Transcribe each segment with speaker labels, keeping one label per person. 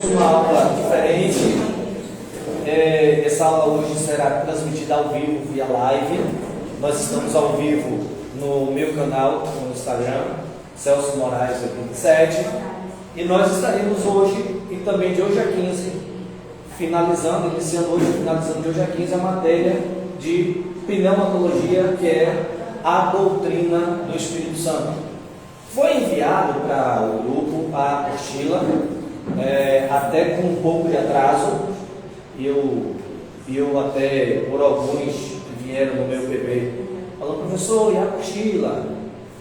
Speaker 1: Uma aula diferente. Essa aula hoje será transmitida ao vivo via live. Nós estamos ao vivo no meu canal no Instagram, Celso Moraes 27, e nós estaremos hoje e também de hoje a 15 iniciando hoje e finalizando de hoje a 15 a matéria de pneumatologia, que é a doutrina do Espírito Santo. Foi enviado para o grupo a apostila, até com um pouco de atraso. Eu até, por alguns que vieram no meu PB, falando: professor, e a apostila?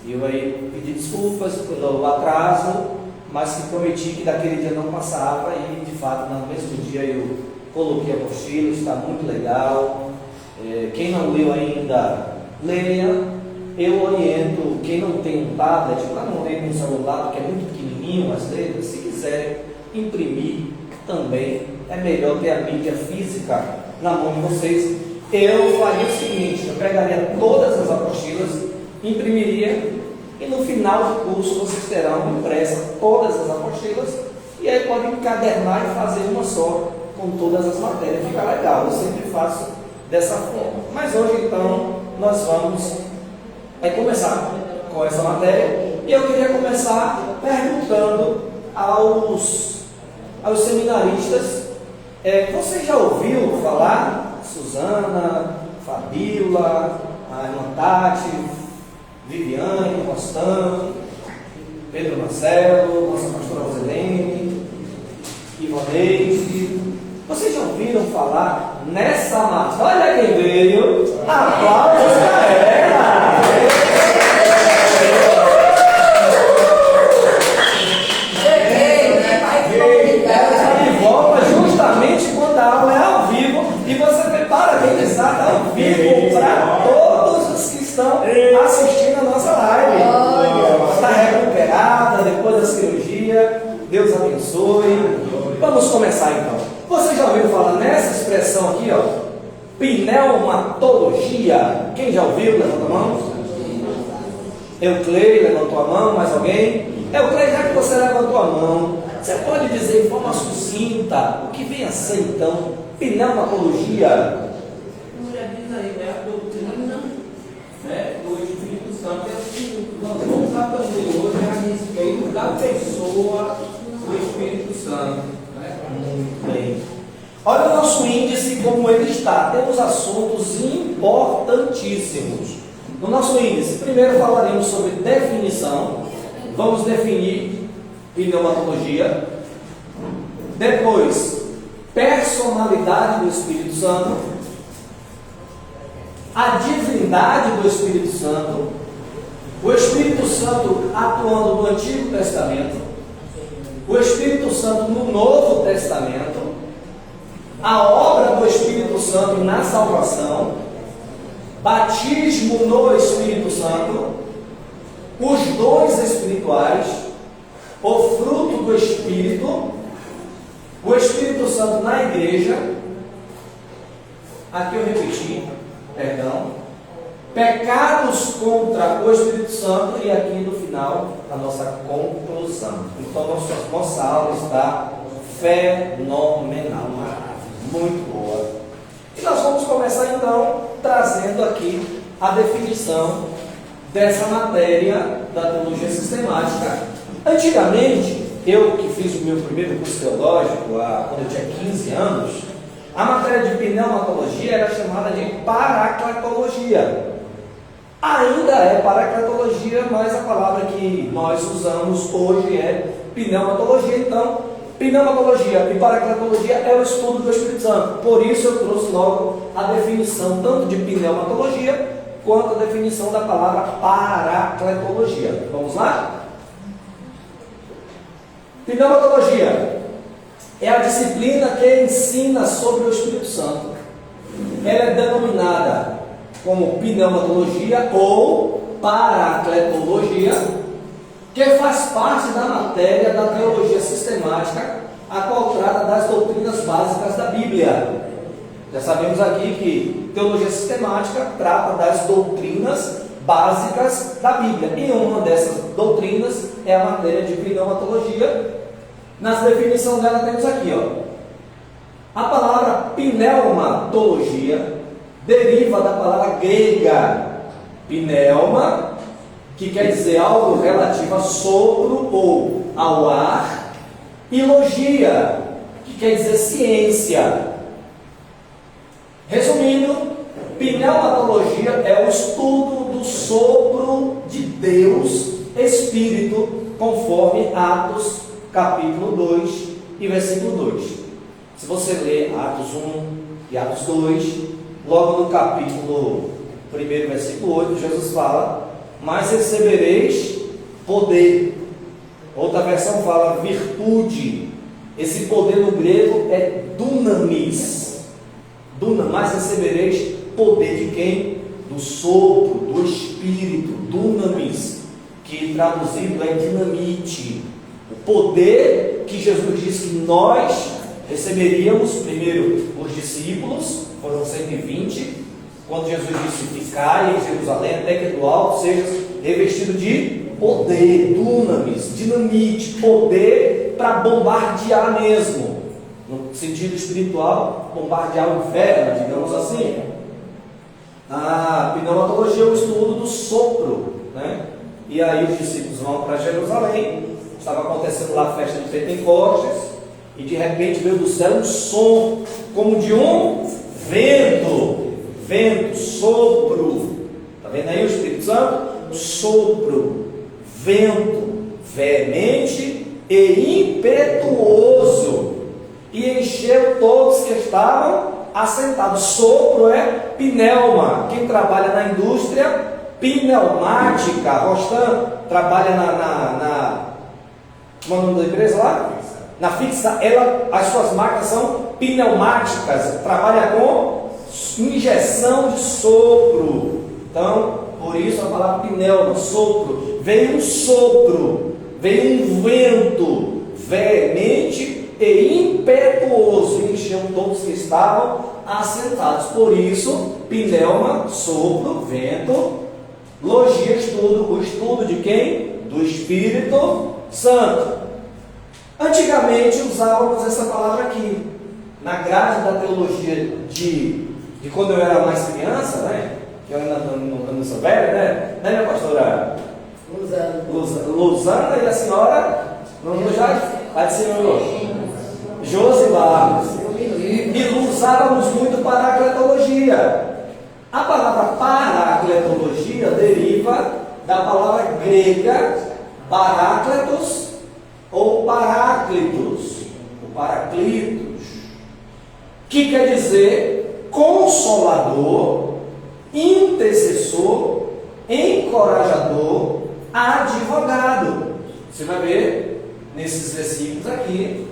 Speaker 1: Eu aí pedi desculpas pelo atraso, mas que prometi que daquele dia não passava, e de fato no mesmo dia eu coloquei a apostila. Está muito legal. Quem não leu ainda, leia. Eu oriento quem não tem um tablet, para não ler no celular, porque é muito pequenininho as letras. Se quiser imprimir também, é melhor ter a mídia física na mão de vocês. Eu faria o seguinte: eu pegaria todas as apostilas, imprimiria, e no final do curso vocês terão impressa todas as apostilas, e aí podem encadernar e fazer uma só com todas as matérias. Fica legal, eu sempre faço dessa forma. Mas hoje então nós vamos começar com essa matéria, e eu queria começar perguntando aos seminaristas: você já ouviu falar Suzana, Fabíola, a irmã Tati, Viviane, Rostão, Pedro Marcelo, nossa pastora Roselene, Ivaneide? Vocês já ouviram falar nessa matéria? Olha quem veio! Aplausos para ela! Justamente quando a aula é ao vivo, e você prepara bem exato ao vivo para todos os que estão assistindo a nossa live. Está recuperada depois da cirurgia. Deus abençoe. Vamos começar então. Você já ouviu falar nessa expressão aqui, ó, pneumatologia? Quem já ouviu? Levanta a mão. Euclei levantou a mão. Mais alguém? Euclei, já que você levantou a mão, você pode dizer de forma sucinta o que vem a ser então pneumatologia?
Speaker 2: Diz aí, a doutrina do Espírito Santo é o seguinte: nós vamos aprender hoje a respeito da pessoa do Espírito Santo.
Speaker 1: Muito bem. Olha o nosso índice como ele está. Temos assuntos importantíssimos no nosso índice. Primeiro falaremos sobre definição. Vamos definir pneumatologia. Depois, personalidade do Espírito Santo, a divindade do Espírito Santo, o Espírito Santo atuando no Antigo Testamento, o Espírito Santo no Novo Testamento, a obra do Espírito Santo na salvação, batismo no Espírito Santo, os dons espirituais, o fruto do Espírito, o Espírito Santo na igreja, aqui eu repeti, perdão, pecados contra o Espírito Santo, e aqui no final a nossa conclusão. Então nossa aula está fenomenal, muito boa. E nós vamos começar então trazendo aqui a definição dessa matéria da teologia sistemática. Antigamente, eu que fiz o meu primeiro curso teológico, quando eu tinha 15 anos, a matéria de pneumatologia era chamada de paracletologia. Ainda é paracletologia, mas a palavra que nós usamos hoje é pneumatologia. Então, pneumatologia e paracletologia é o estudo do Espírito Santo. Por isso eu trouxe logo a definição tanto de pneumatologia quanto a definição da palavra paracletologia. Vamos lá? Pneumatologia é a disciplina que ensina sobre o Espírito Santo. Ela é denominada como pneumatologia ou paracletologia, que faz parte da matéria da teologia sistemática, a qual trata das doutrinas básicas da Bíblia. Já sabemos aqui que teologia sistemática trata das doutrinas básicas da Bíblia, e uma dessas doutrinas é a matéria de pneumatologia, Nas definições dela temos aqui, ó. A palavra pneumatologia deriva da palavra grega pneuma, que quer dizer algo relativo a sopro ou ao ar, e logia, que quer dizer ciência. Resumindo, pneumatologia é o estudo do sopro de Deus, Espírito, conforme Atos capítulo 2 e versículo 2. Se você ler Atos 1 e Atos 2, logo no capítulo 1, versículo 8, Jesus fala: mas recebereis poder. Outra versão fala virtude. Esse poder no grego é dunamis. Mas recebereis poder de quem? Do sopro, do Espírito, dunamis, que traduzido é dinamite. O poder que Jesus disse que nós receberíamos, primeiro os discípulos, foram 120, quando Jesus disse: ficai em Jerusalém até que do alto seja revestido de poder, dunamis, dinamite, poder para bombardear mesmo, no sentido espiritual, bombardear o inferno, digamos assim. A pneumatologia é o estudo do sopro, né? E aí os discípulos vão para Jerusalém, estava acontecendo lá a festa de Pentecostes, e de repente veio do céu um som, como de um vento, sopro. Está vendo aí o Espírito Santo? Sopro, vento, veemente e impetuoso, e encheu todos que estavam assentados. Sopro é pneuma. Quem trabalha na indústria pneumática, Rostam trabalha como é o nome da empresa lá? Na Fixa, as suas máquinas são pneumáticas, trabalha com injeção de sopro. Então, por isso a palavra pneuma, sopro. Veio um sopro, veio um vento veemente e impetuoso, e encheu todos que estavam assentados. Por isso, pneuma, sopro, vento, logia, estudo. O estudo de quem? Do Espírito Santo. Antigamente usávamos essa palavra aqui, na grade da teologia de quando eu era mais criança, né? Que eu ainda não sou velho, né? Né, minha pastora? Luzana, e a senhora? Não já? Vai de cima, Josimar. E usávamos muito paracletologia. A palavra paracletologia deriva da palavra grega parácletos ou paráclitos, ou paraclitos, que quer dizer consolador, intercessor, encorajador, advogado. Você vai ver nesses versículos aqui.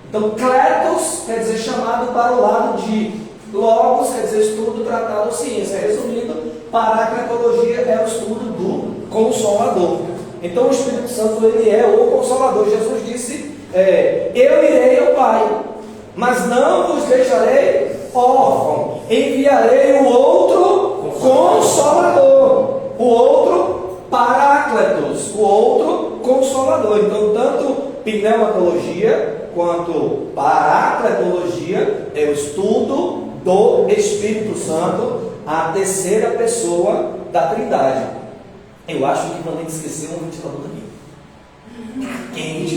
Speaker 1: Então, kletos quer dizer chamado para o lado de, logos quer dizer estudo, tratado ou ciência. Resumindo, paracletologia é o estudo do consolador. Então o Espírito Santo, ele é o Consolador. Jesus disse, eu irei ao Pai, mas não vos deixarei órfão, enviarei o outro Consolador, o outro Paráclitos, o outro Consolador. Então tanto pneumatologia quanto paracletologia é o estudo do Espírito Santo, a terceira pessoa da Trindade. Eu acho que não tem que esquecer um ventilador daqui. Tá quente.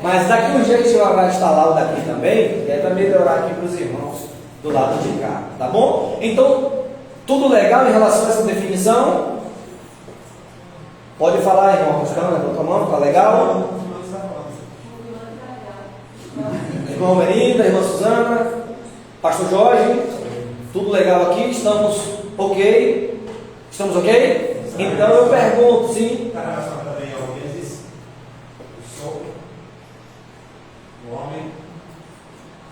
Speaker 1: Mas daqui um dia a gente vai instalar o daqui também, e aí vai melhorar aqui para os irmãos do lado de cá. Tá bom? Então, tudo legal em relação a essa definição? Pode falar, irmão Rostam, levanta a mão, tá legal? Irmão Merinda, irmã Suzana, pastor Jorge, tudo legal aqui? Estamos ok? Estamos ok? Então eu pergunto, sim.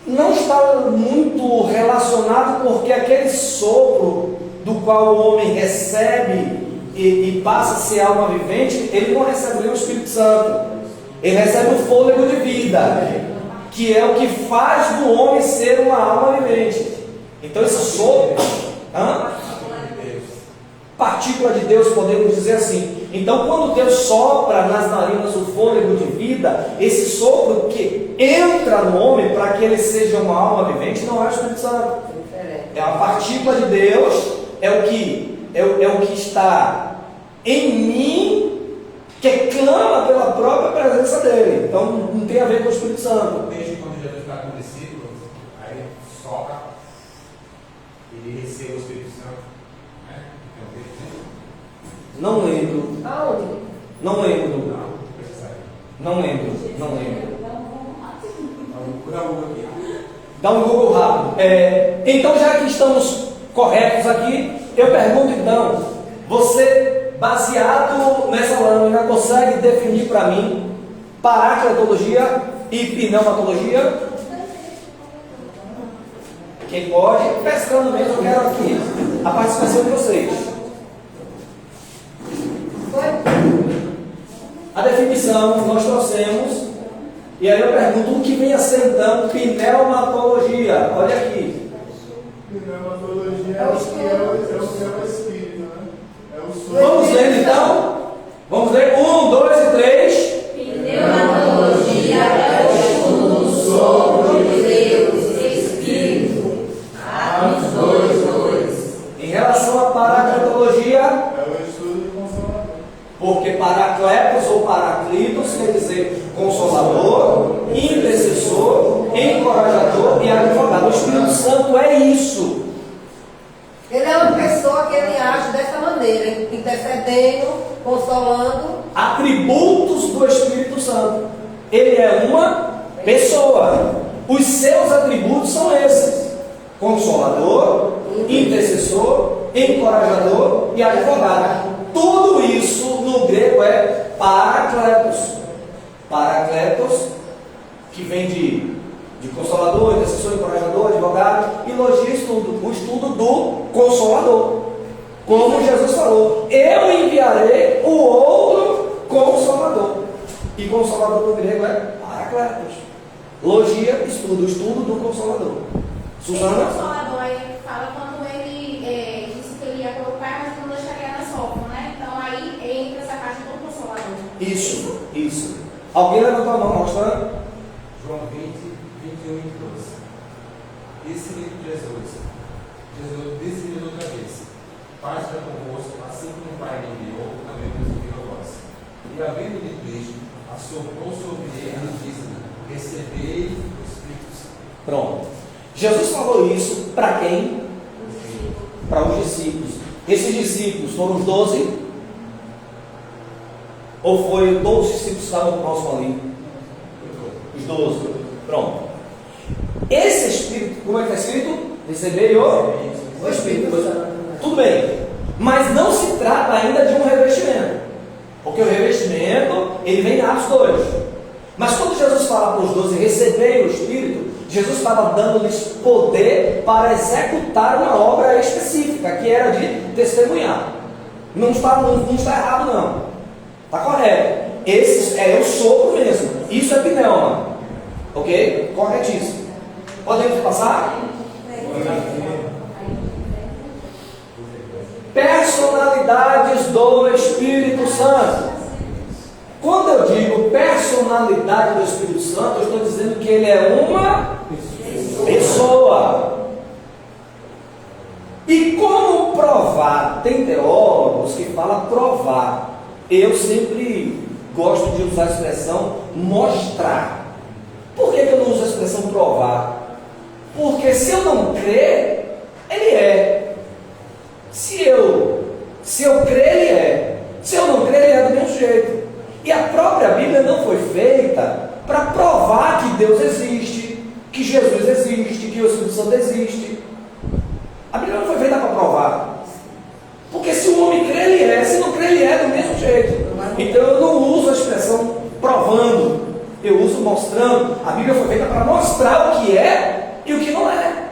Speaker 1: Não está muito relacionado, porque aquele sopro do qual o homem recebe e passa a ser alma vivente, ele não recebe o Espírito Santo, ele recebe o fôlego de vida, que é o que faz do homem ser uma alma vivente. Então esse sopro, partícula de Deus, podemos dizer assim. Então, quando Deus sopra nas narinas o fôlego de vida, esse sopro que entra no homem para que ele seja uma alma vivente, não é o Espírito Santo. É uma partícula de Deus, é o que está em mim, que clama pela própria presença dele. Então, não tem a ver com o Espírito Santo.
Speaker 3: Desde quando Jesus está com o discípulo, aí sopra, ele recebe o Espírito Santo. Né?
Speaker 1: Não lembro.
Speaker 4: Aonde?
Speaker 1: Não lembro.
Speaker 3: Não, precisa.
Speaker 1: Não lembro. Não lembro.
Speaker 3: Dá um Google rápido.
Speaker 1: Dá um Google rápido. Então, já que estamos corretos aqui, eu pergunto então, você, baseado nessa lâmina, consegue definir para mim paracletologia e pneumatologia? Quem pode? Pescando mesmo, eu quero aqui a participação de vocês. A definição nós trouxemos, e aí eu pergunto o que vem a ser então pneumatologia? Olha aqui.
Speaker 5: Pneumatologia é o espírito, né? É o som.
Speaker 1: Vamos ler então? Vamos ler? 1, 2 e 3.
Speaker 4: Pneumatologia é o estudo do sopro de Deus, Espírito. Atos 2:2.
Speaker 1: Em relação à paracletologia,
Speaker 5: É o estudo do Consolador.
Speaker 1: porque paracletos ou paraclitos quer dizer consolador, intercessor, encorajador e advogado. O Espírito Santo é isso.
Speaker 4: Ele é uma pessoa que ele age dessa maneira, intercedendo, consolando.
Speaker 1: Atributos do Espírito Santo. Ele é uma pessoa. Os seus atributos são esses: consolador, intercessor, encorajador e advogado. Tudo isso no grego é parakletos. Parakletos, que vem de consolador, intercessor, encorajador, advogado, e logia estudo, o estudo do consolador. Como Jesus falou, eu enviarei o outro consolador. E consolador no grego é parakletos. Logia, estudo, o estudo do consolador.
Speaker 6: Esse
Speaker 1: Suzana?
Speaker 6: consolador aí fala quando ele disse que ele ia colocar, mas não deixaria na sopa, né? Então aí entra essa parte do consolador.
Speaker 1: Isso. Alguém levantou a mão mostrando?
Speaker 3: João 20, 21 e 12. Disse-lhe Jesus disse-lhe outra vez: Pai está convosco, assim como o Pai me enviou, também vos envio a vós. E havendo dito isto, assoprou sobre ele e disse-lhe: Recebei o Espírito Santo.
Speaker 1: Pronto. Jesus falou isso para quem? Para os discípulos. Esses discípulos foram os 12? Ou foi todos os discípulos que estavam próximos ali? Os 12. Pronto. Esse Espírito, como é que está escrito? Recebei o Espírito. Tudo bem. Mas não se trata ainda de um revestimento. Porque o revestimento, ele vem em Atos 2. Mas quando Jesus fala para os 12, recebei o Espírito, Jesus estava dando-lhes poder para executar uma obra específica, que era de testemunhar. Não está errado, não. Está correto. Esse é o sopro mesmo. Isso é pneuma. Ok? Corretíssimo. Podemos passar? Personalidades do Espírito Santo. Quando eu digo personalidade do Espírito Santo, eu estou dizendo que ele é uma pessoa. E como provar? Tem teólogos que falam provar. Eu sempre gosto de usar a expressão mostrar. Por que eu não uso a expressão provar? Porque se eu não crer, ele é. Se eu crer, ele é. Se eu não crer, ele é do mesmo jeito. E a própria Bíblia não foi feita para provar que Deus existe, que Jesus existe, que o Espírito Santo existe. A Bíblia não foi feita para provar. Porque se o homem crê, ele é. Se não crê, ele é do mesmo jeito. Então eu não uso a expressão provando. Eu uso mostrando. A Bíblia foi feita para mostrar o que é e o que não é.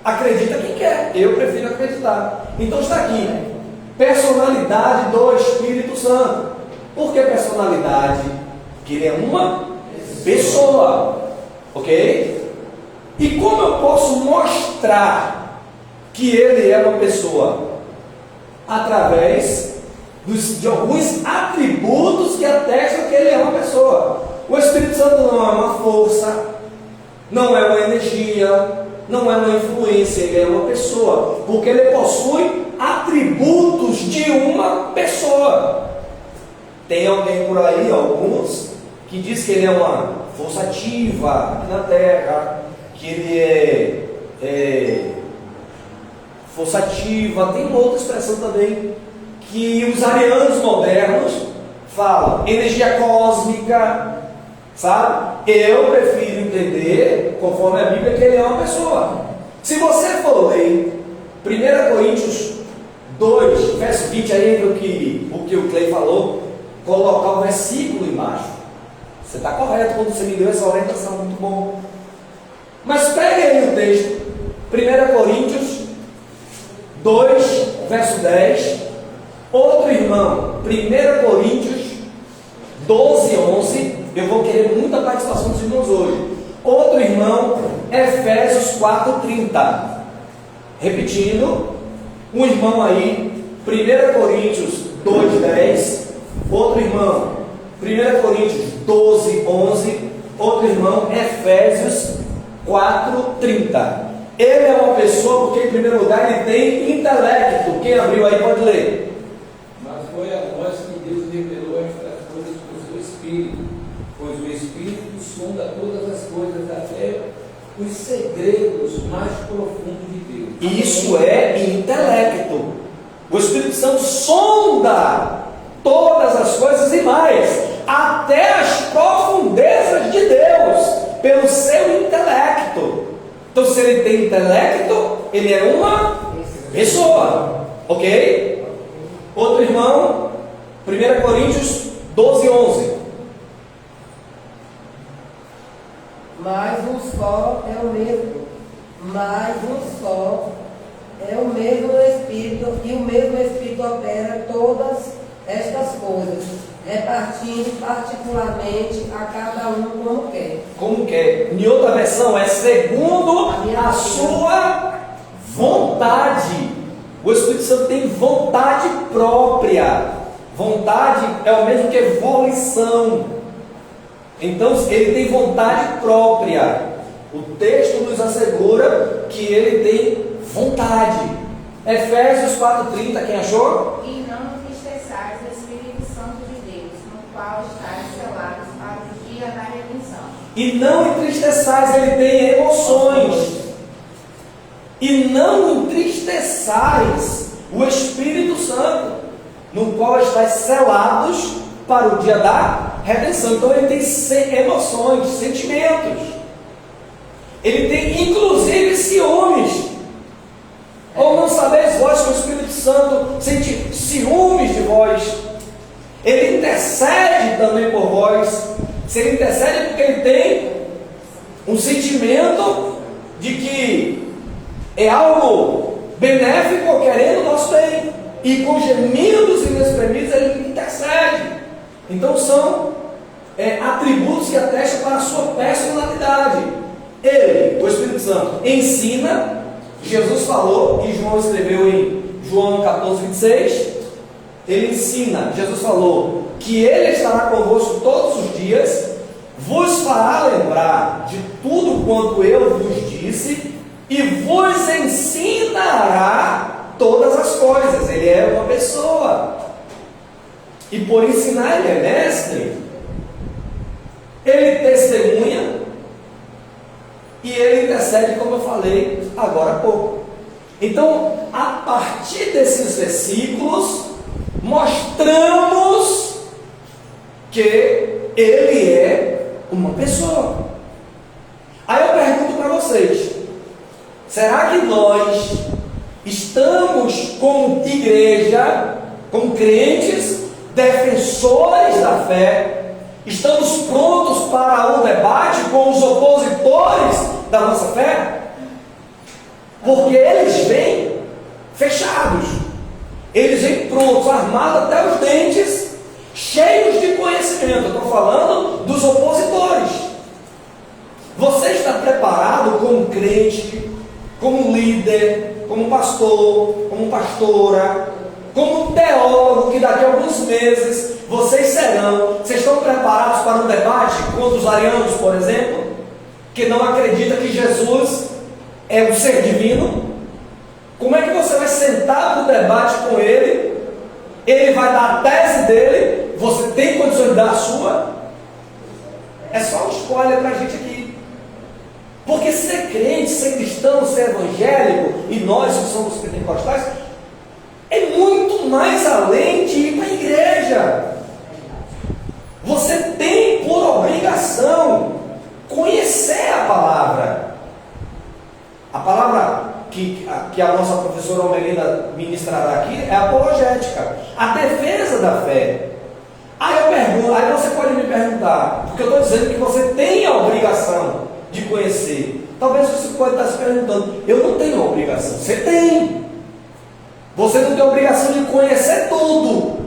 Speaker 1: Acredita quem quer. Eu prefiro acreditar. Então está aqui. Personalidade do Espírito Santo. Por que personalidade? Porque ele é uma pessoa. Ok? E como eu posso mostrar que ele é uma pessoa? Através de alguns atributos que atestam que ele é uma pessoa. O Espírito Santo não é uma força, não é uma energia, não é uma influência, ele é uma pessoa, porque ele possui atributos de uma pessoa. Tem alguém por aí, alguns, que diz que ele é uma força ativa aqui na Terra, que ele é força ativa. Tem uma outra expressão também, que os arianos modernos falam, energia cósmica, sabe? Eu prefiro entender, conforme a Bíblia, que ele é uma pessoa. Se você for ler 1 Coríntios 2, verso 20, aí entra o que o Clay falou, colocar o versículo embaixo. Você está correto quando você me deu essa orientação, muito bom. Mas pegue aí o texto, 1 Coríntios 2, verso 10. Outro irmão, 1 Coríntios 12, 11. Eu vou querer muita participação dos irmãos hoje. Outro irmão, Efésios 4, 30. Repetindo, um irmão aí, 1 Coríntios 2, 10. Outro irmão, 1 Coríntios 12, 11. Outro irmão, Efésios 4, 30. Ele é uma pessoa porque, em primeiro lugar, ele tem intelecto. Quem abriu aí pode ler.
Speaker 2: Mas foi a nós que Deus revelou estas coisas por seu Espírito, pois o Espírito sonda todas as coisas, até os segredos mais profundos de Deus.
Speaker 1: Isso é intelecto. O Espírito Santo sonda todas as coisas e mais, até as profundezas de Deus, pelo seu intelecto. Então, se ele tem intelecto, ele é uma pessoa, ok? Outro irmão, 1 Coríntios 12, 11.
Speaker 4: Mas um só é o mesmo. Mas um só é o mesmo Espírito, e o mesmo Espírito opera todas estas coisas, repartindo particularmente a cada um como quer.
Speaker 1: Como quer? Em outra versão é segundo a sua vontade. O Espírito Santo tem vontade própria. Vontade é o mesmo que volição. Então ele tem vontade própria. O texto nos assegura que ele tem vontade. Efésios 4,30, quem achou?
Speaker 6: E não entristeçais o Espírito Santo de Deus, no qual estáis selados para o dia da redenção.
Speaker 1: E não entristeçais, ele tem emoções. E não entristeçais o Espírito Santo, no qual estáis selados para o dia da redenção. Então ele tem emoções, sentimentos. Ele tem inclusive ciúmes. Ou não sabeis vós que o Espírito Santo sente ciúmes de vós? Ele intercede também por vós. Se ele intercede é porque ele tem um sentimento de que é algo benéfico ou querendo o nosso bem. E com gemidos inexprimidos ele intercede. Então são atributos que atestam para a sua personalidade. Ele, o Espírito Santo, ensina. Jesus falou, e João escreveu em João 14, 26, ele ensina, Jesus falou, que ele estará convosco todos os dias, vos fará lembrar de tudo quanto eu vos disse, e vos ensinará todas as coisas. Ele é uma pessoa, e por ensinar ele é mestre. Ele testemunha, e ele intercede, como eu falei agora há pouco. Então, a partir desses versículos, mostramos que ele é uma pessoa. Aí eu pergunto para vocês: será que nós estamos como igreja, como crentes, defensores da fé, estamos prontos para o debate com os opositores da nossa fé? Porque eles vêm fechados, eles vêm prontos, armados até os dentes, cheios de conhecimento. Eu estou falando dos opositores. Você está preparado como crente, como líder, como pastor, como pastora, como teólogo, que daqui a alguns meses vocês estão preparados para um debate contra os arianos, por exemplo, que não acredita que Jesus é um ser divino? Como é que você vai sentar no debate com ele? Ele vai dar a tese dele, você tem condições de dar a sua? É só um spoiler para a gente aqui. Porque ser crente, ser cristão, ser evangélico, e nós que somos pentecostais, é muito mais além de ir para a igreja. Você tem por obrigação conhecer a palavra. A palavra que a nossa professora Almerina ministrará aqui é apologética, a defesa da fé. Aí você pode me perguntar, porque eu estou dizendo que você tem a obrigação de conhecer. Talvez você pode estar se perguntando, eu não tenho a obrigação. Você tem. Você não tem a obrigação de conhecer tudo,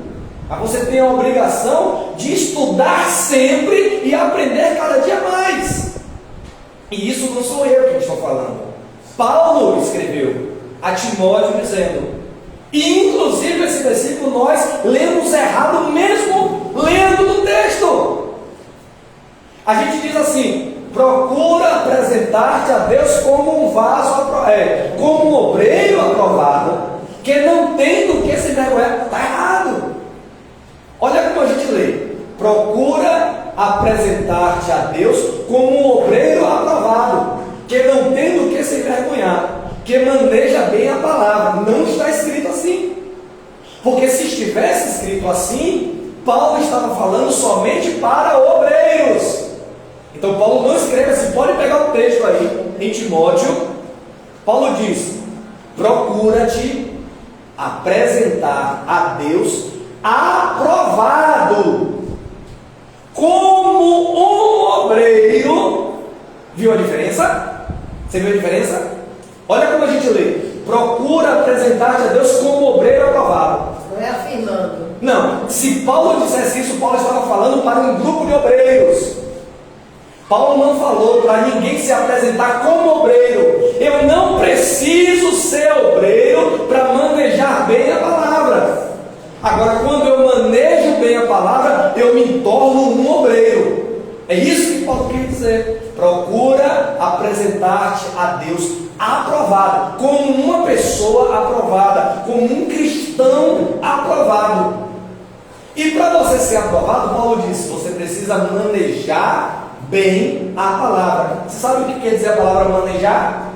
Speaker 1: mas você tem a obrigação de estudar sempre e aprender cada dia mais. E isso não sou eu que estou falando. Paulo escreveu a Timóteo dizendo, e inclusive esse versículo nós lemos errado mesmo lendo no texto. A gente diz assim: procura apresentar-te a Deus como um vaso, como um obreiro aprovado, que não tem do que se envergonhar. Está errado. Olha como a gente lê: procura apresentar-te a Deus como um obreiro aprovado, que não tem do que se envergonhar, que maneja bem a palavra. Não está escrito assim, porque se estivesse escrito assim, Paulo estava falando somente para obreiros. Então Paulo não escreve assim. Pode pegar o texto aí em Timóteo. Paulo diz: procura-te apresentar a Deus aprovado, como um obreiro. Viu a diferença? Você viu a diferença? Olha como a gente lê: procura apresentar-te a Deus como obreiro aprovado.
Speaker 4: Não é afirmando.
Speaker 1: Não, se Paulo dissesse isso, Paulo estava falando para um grupo de obreiros. Paulo não falou para ninguém se apresentar como obreiro. Eu não preciso ser obreiro para manejar bem a palavra. Agora, quando eu manejo bem a palavra, eu me torno um obreiro. É isso que Paulo quer dizer. Procura apresentar-te a Deus aprovado, como uma pessoa aprovada, como um cristão aprovado. E para você ser aprovado, Paulo disse, você precisa manejar bem a palavra. Você sabe o que quer dizer a palavra manejar?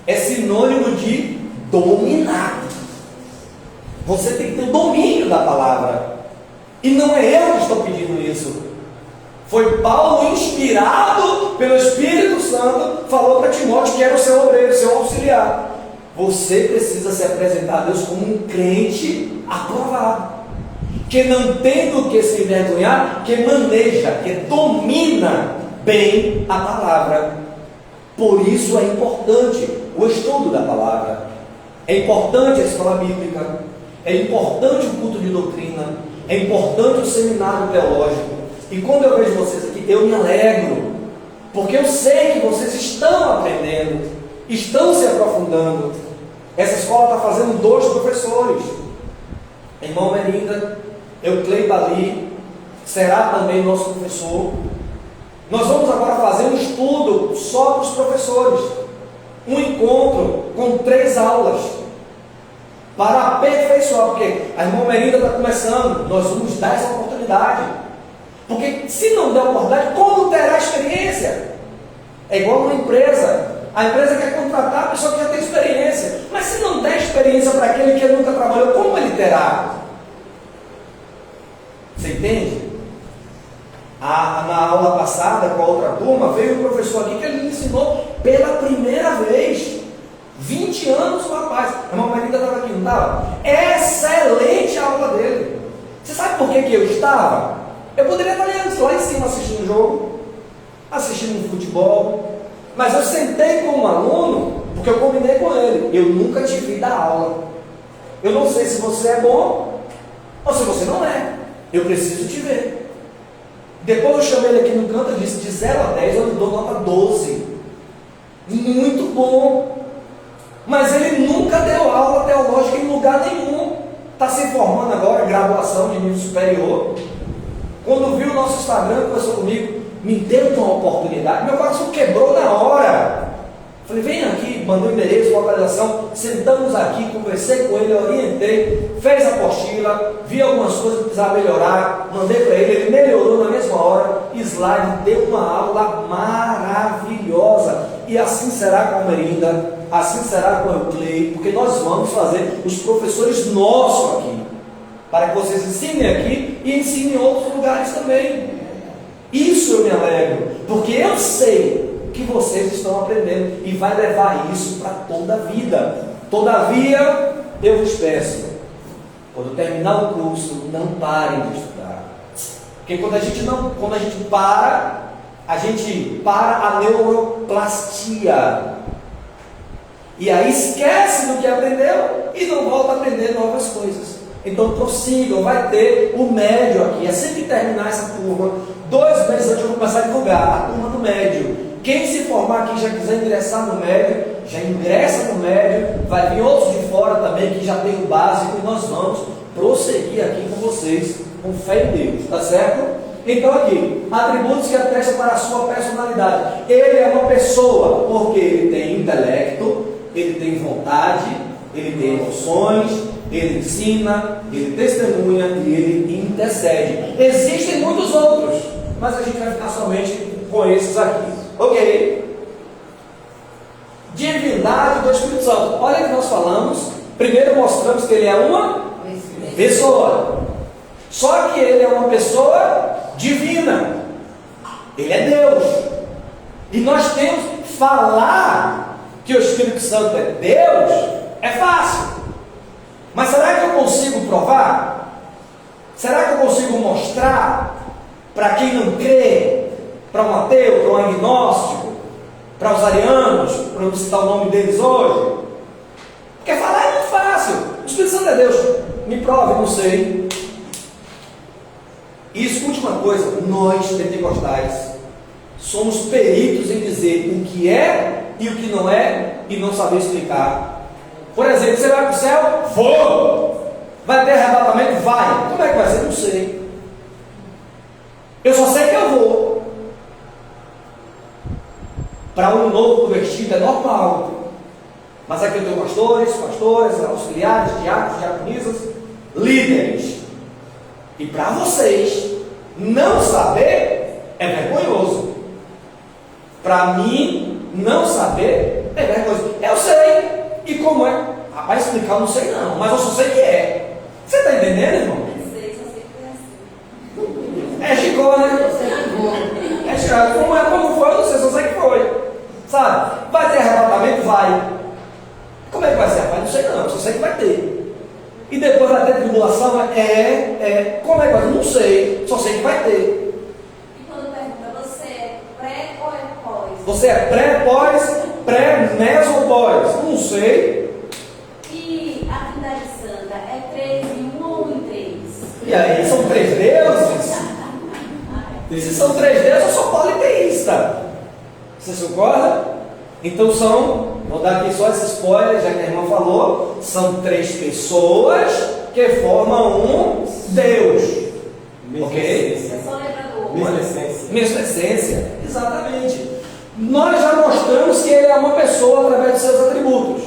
Speaker 1: É sinônimo de dominar. Você tem que ter o domínio da palavra. E não é eu que estou pedindo isso. Foi Paulo, inspirado pelo Espírito Santo, falou para Timóteo que era o seu obreiro, seu auxiliar. Você precisa se apresentar a Deus como um crente aprovado, que não tem do que se envergonhar, que maneja, que domina bem a palavra. Por isso é importante o estudo da palavra, é importante a escola bíblica, é importante o culto de doutrina, é importante o seminário teológico. E quando eu vejo vocês aqui, eu me alegro, porque eu sei que vocês estão aprendendo, estão se aprofundando. Essa escola está fazendo 2 professores, irmão Merinda, Euclei Bali, será também nosso professor. Nós vamos agora fazer um estudo só para os professores, um encontro com 3 aulas, para aperfeiçoar, porque a irmã Merinda está começando, nós vamos dar essa oportunidade. Porque se não der oportunidade, como terá experiência? É igual uma empresa. A empresa quer contratar a pessoa que já tem experiência. Mas se não der experiência para aquele que nunca trabalhou, como ele terá? Você entende? Na aula passada, com a outra turma, veio um professor aqui que ele me ensinou pela primeira vez. 20 anos o rapaz. A irmã Marinda estava aqui, não estava? Excelente a aula dele. Você sabe por que eu estava? Eu poderia estar lá em cima assistindo um jogo, assistindo um futebol, mas eu sentei com um aluno, porque eu combinei com ele. Eu nunca te vi dar aula. Eu não sei se você é bom ou se você não é. Eu preciso te ver. Depois eu chamei ele aqui no canto e disse, de 0 a 10 eu lhe dou nota 12. Muito bom. Mas ele nunca deu aula teológica em lugar nenhum. está se formando agora em graduação de nível superior. Quando viu o nosso Instagram, conversou comigo, me deu uma oportunidade, meu coração quebrou na hora. Falei, vem aqui, mandou o endereço, localização, sentamos aqui, conversei com ele, orientei, fez a apostila, vi algumas coisas que precisava melhorar, mandei para ele, ele melhorou na mesma hora, slide, deu uma aula maravilhosa. E assim será com a Merinda, assim será com o Euclei, porque nós vamos fazer os professores nossos aqui, para que vocês ensinem aqui e ensinem em outros lugares também. Isso eu me alegro, porque eu sei que vocês estão aprendendo e vai levar isso para toda a vida. Todavia, eu vos peço, quando terminar o curso, não parem de estudar. Porque quando a gente para a neuroplastia. E aí esquece do que aprendeu e não volta a aprender novas coisas. Então prossigam, vai ter o médio aqui. Assim que terminar essa turma, 2 meses antes eu vou começar a divulgar a turma do médio. Quem se formar aqui já quiser ingressar no médio, já ingressa no médio, vai vir outros de fora também que já tem o básico e nós vamos prosseguir aqui com vocês, com fé em Deus, tá certo? Então aqui, atributos que atestam para a sua personalidade. Ele é uma pessoa, porque ele tem intelecto, ele tem vontade, ele tem emoções, ele ensina, ele testemunha e ele intercede. Existem muitos outros, mas a gente vai ficar somente com esses aqui. Ok? Divindade do Espírito Santo. Olha que nós falamos. Primeiro mostramos que ele é uma pessoa. Só que ele é uma pessoa divina. Ele é Deus. E nós temos que falar que o Espírito Santo é Deus. É fácil. Mas será que eu consigo provar? Será que eu consigo mostrar para quem não crê? Para um ateu, para um agnóstico, para os arianos, para não citar o nome deles hoje? Porque falar é muito fácil. O Espírito Santo é Deus. Me prove, não sei. E escute uma coisa, nós pentecostais somos peritos em dizer o que é e o que não é e não saber explicar. Por exemplo, você vai para o céu? Vou! Vai ter arrebatamento? Vai! Como é que vai ser? Não sei. Eu só sei que eu vou. Para um novo convertido é normal. Mas aqui eu tenho pastores, auxiliares, diáconos, diaconisas, líderes. E para vocês, não saber é vergonhoso. Para mim, não saber é vergonhoso. Eu sei. E como é? Rapaz, explicar eu não sei não, mas eu só sei que é. Você está entendendo, irmão?
Speaker 6: Eu sei, só sei que é assim.
Speaker 1: É Chicó, né? É Chicó. Como foi? Eu não sei, só sei que foi. Sabe? Vai ter arrebatamento? Vai. Como é que vai ser? Rapaz, não sei não, só sei que vai ter. E depois vai ter tribulação? Como é que vai ser? Não sei, só sei que vai ter.
Speaker 6: E quando pergunta, você é pré ou é pós?
Speaker 1: Você é pré, pós, pré, meso ou pós? Não sei.
Speaker 6: E a Trindade Santa é 3 em 1 ou em 3?
Speaker 1: E aí, são 3 deuses? Se são 3 deuses, eu sou politeísta. Você concorda? Então vou dar aqui só esse spoiler, já que a irmã falou, são 3 pessoas que formam um Deus. Ok?
Speaker 6: Eu só lembro do
Speaker 3: Mesma essência.
Speaker 1: Mesma essência, exatamente. Nós já mostramos que ele é uma pessoa através de seus atributos.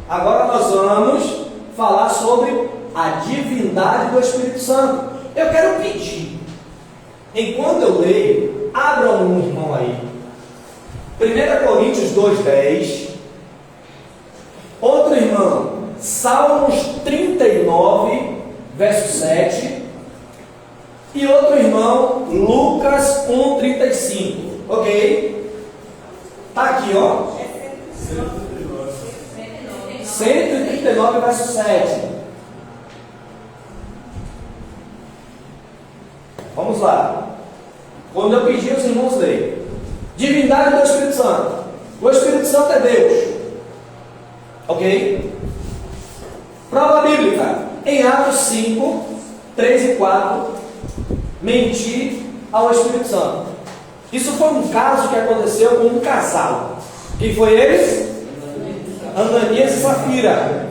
Speaker 1: Agora nós vamos falar sobre a divindade do Espírito Santo. Eu quero pedir, enquanto eu leio, abram um irmão aí. 1 Coríntios 2,10. Outro irmão, Salmos 39, verso 7. E outro irmão, Lucas 1,35. Ok? Está aqui, ó. 139, verso 7. Vamos lá. Quando eu pedir, os irmãos leem. Divindade do Espírito Santo. O Espírito Santo é Deus. Ok? Prova bíblica. Em Atos 5, 3 e 4. Mentir ao Espírito Santo. Isso foi um caso que aconteceu com um casal. Quem foi eles? Ananias e Safira.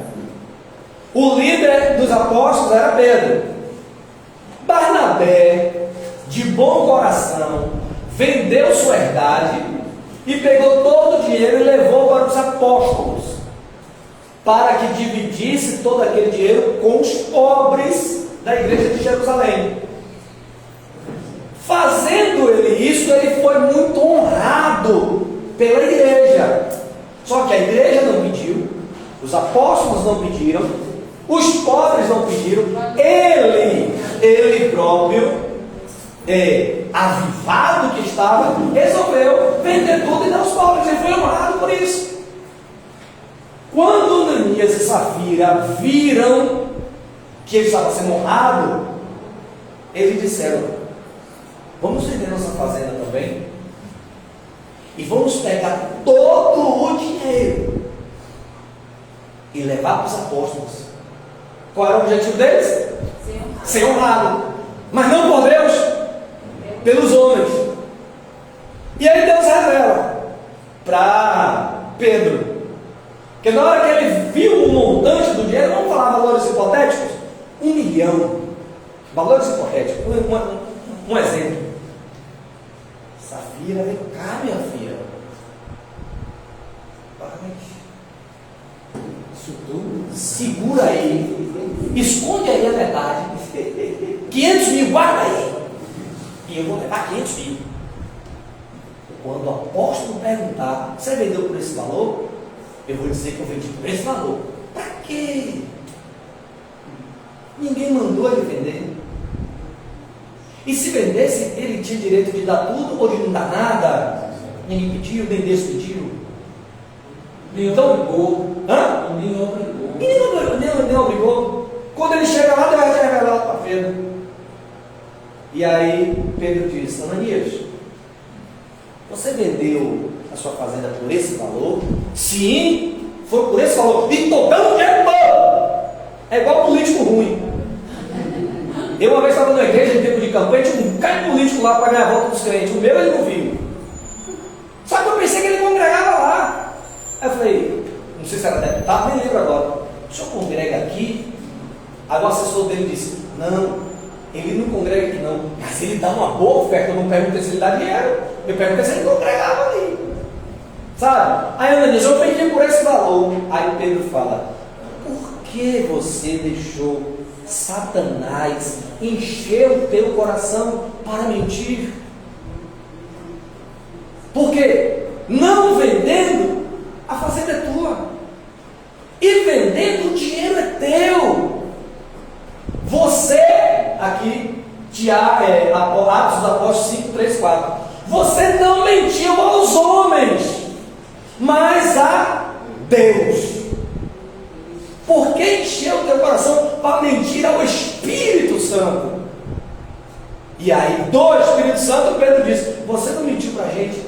Speaker 1: O líder dos apóstolos era Pedro. Barnabé, de bom coração, vendeu sua herdade e pegou todo o dinheiro e levou para os apóstolos, para que dividisse todo aquele dinheiro com os pobres da igreja de Jerusalém. Fazendo ele isso, ele foi muito honrado pela igreja. Só que a igreja não pediu, os apóstolos não pediram, os pobres não pediram, ele próprio, avivado que estava, resolveu vender tudo e dar aos pobres. Ele foi honrado por isso. Quando Ananias e Safira viram que ele estava sendo honrado, eles disseram: vamos vender nossa fazenda também e vamos pegar todo o dinheiro e levar para os apóstolos. Qual era o objetivo deles? Ser honrado. Mas não por Deus, pelos homens. E aí Deus revela para Pedro, que na hora que ele viu o montante do dinheiro, vamos falar valores hipotéticos, 1 milhão, valores hipotéticos, um exemplo. Safira, vem cá, minha filha. Isso tudo, segura aí, esconde aí a metade, 500 mil, guarda aí, e eu vou levar 500 mil. Quando o apóstolo perguntar: você vendeu por esse valor? Eu vou dizer que eu vendi por esse valor. Para quê? Ninguém mandou ele vender. E se vendesse, ele tinha direito de dar tudo ou de não dar nada? Ninguém pediu, nem Deus pediu.
Speaker 2: Então obrigou.
Speaker 1: Hã? Nem obrigou. Quando ele chega lá, Deus vai revelar para Pedro. E aí Pedro diz: Ananias, você vendeu a sua fazenda por esse valor? Sim, foi por esse valor. E estou dando dinheiro todo. É igual político ruim. Eu uma vez estava na igreja em tempo de campanha, tinha um cara político lá para ganhar a volta dos crentes. O meu ele não viu. Só que eu pensei que ele congregava lá. Aí eu falei, não sei se era deputado, nem lembro agora. O senhor congrega aqui? Aí o assessor dele disse: não, ele não congrega aqui não, mas ele dá uma boa oferta. Eu não perguntei se ele dá dinheiro, eu perguntei se ele congregava ali. Sabe? Aí Ana diz: eu vendi por esse valor. Aí Pedro fala: por que você deixou Satanás encher o teu coração para mentir? Porque não vendendo, a fazenda é tua, e vendendo, o dinheiro é teu. Você, aqui, Atos dos Apóstolos 5, 3, 4, você não mentiu aos homens, mas a Deus. Por que encheu o teu coração para mentir ao Espírito Santo? E aí, do Espírito Santo, Pedro disse: você não mentiu para a gente,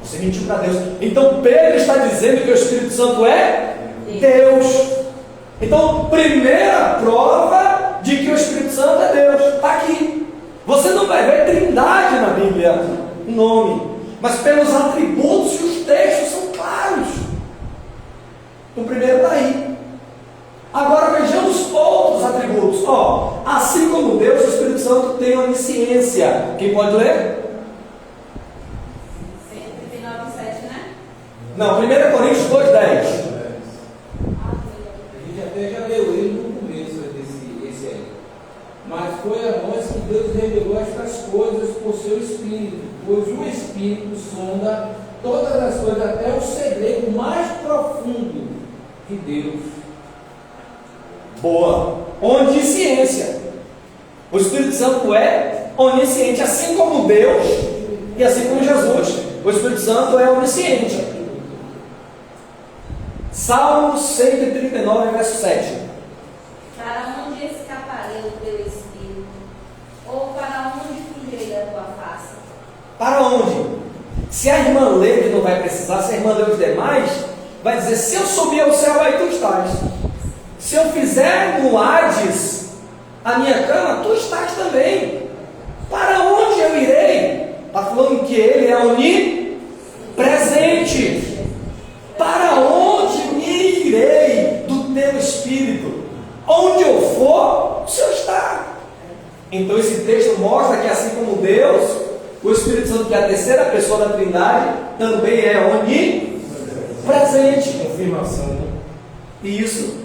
Speaker 1: você mentiu para Deus. Então Pedro está dizendo que o Espírito Santo é Deus. Então, primeira prova de que o Espírito Santo é Deus está aqui. Você não vai ver trindade na Bíblia, o nome, mas pelos atributos, e os textos são claros. O primeiro está aí. Agora vejamos outros atributos. Assim como Deus, o Espírito Santo tem onisciência. Quem pode ler?
Speaker 6: 109:7, né?
Speaker 1: Não, 1 Coríntios 2:10.
Speaker 2: A gente até já leu ele no começo desse aí. Mas foi a nós que Deus revelou estas coisas por seu Espírito, pois o Espírito sonda todas as coisas, até o segredo mais profundo de Deus.
Speaker 1: Boa. Onisciência. O Espírito Santo é onisciente, assim como Deus e assim como Jesus. O Espírito Santo é onisciente. Salmo 139, verso 7.
Speaker 6: Para onde escaparei o teu Espírito? Ou para onde fugirei da tua face?
Speaker 1: Para onde? Se a irmã ler, que não vai precisar, se a irmã ler os demais, vai dizer: se eu subir ao céu, aí tu estás. Se eu fizer no Hades a minha cama, tu estás também. Para onde eu irei? Está falando que ele é onipresente. Para onde me irei do teu Espírito? Então esse texto mostra que assim como Deus, o Espírito Santo, que é a terceira pessoa da Trindade, também é onipresente.
Speaker 3: Confirmação, né?
Speaker 1: Isso.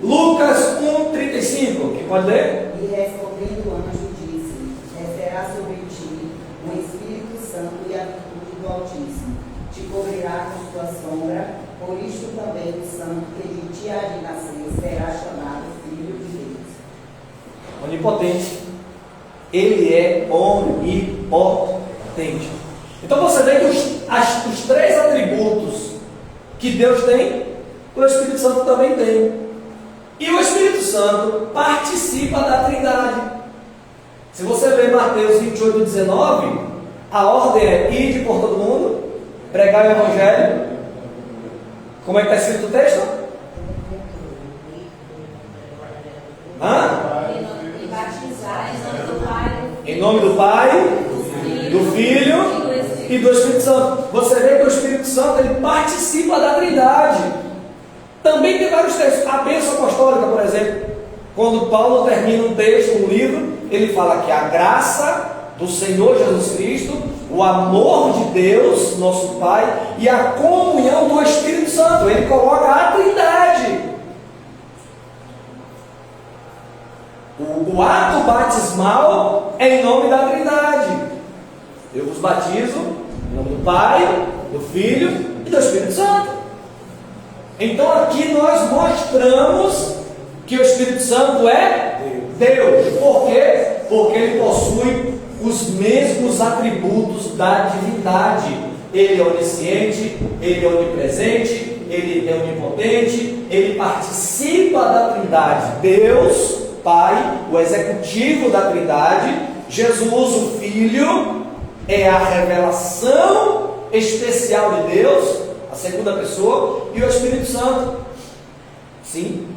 Speaker 1: Lucas 1,35. Quem pode ler?
Speaker 7: E respondendo o anjo, disse: descerá sobre ti o Espírito Santo e a virtude do Altíssimo te cobrirá com sua sombra, por isto também o santo que de ti há de nascer será chamado Filho de Deus.
Speaker 1: Onipotente. Ele é onipotente. Então você vê que os três atributos que Deus tem, o Espírito Santo também tem. E o Espírito Santo participa da Trindade. Se você ler Mateus 28, 19, a ordem é: ide por todo mundo, pregar o Evangelho. Como é que está escrito o texto?
Speaker 6: E batizar
Speaker 1: Em nome do Pai, do Filho e do Espírito Santo. Você vê que o Espírito Santo ele participa da Trindade. Também tem vários textos. A bênção apostólica, por exemplo, quando Paulo termina um texto, um livro, ele fala que a graça do Senhor Jesus Cristo, o amor de Deus, nosso Pai, e a comunhão do Espírito Santo. Ele coloca a Trindade. O ato batismal é em nome da Trindade. Eu vos batizo em nome do Pai, do Filho e do Espírito Santo. Então aqui nós mostramos que o Espírito Santo é Deus. Por quê? Porque ele possui os mesmos atributos da divindade. Ele é onisciente, ele é onipresente, ele é onipotente, ele participa da Trindade. Deus, Pai, o executivo da Trindade, Jesus, o Filho, é a revelação especial de Deus, a segunda pessoa, e o Espírito Santo. Sim.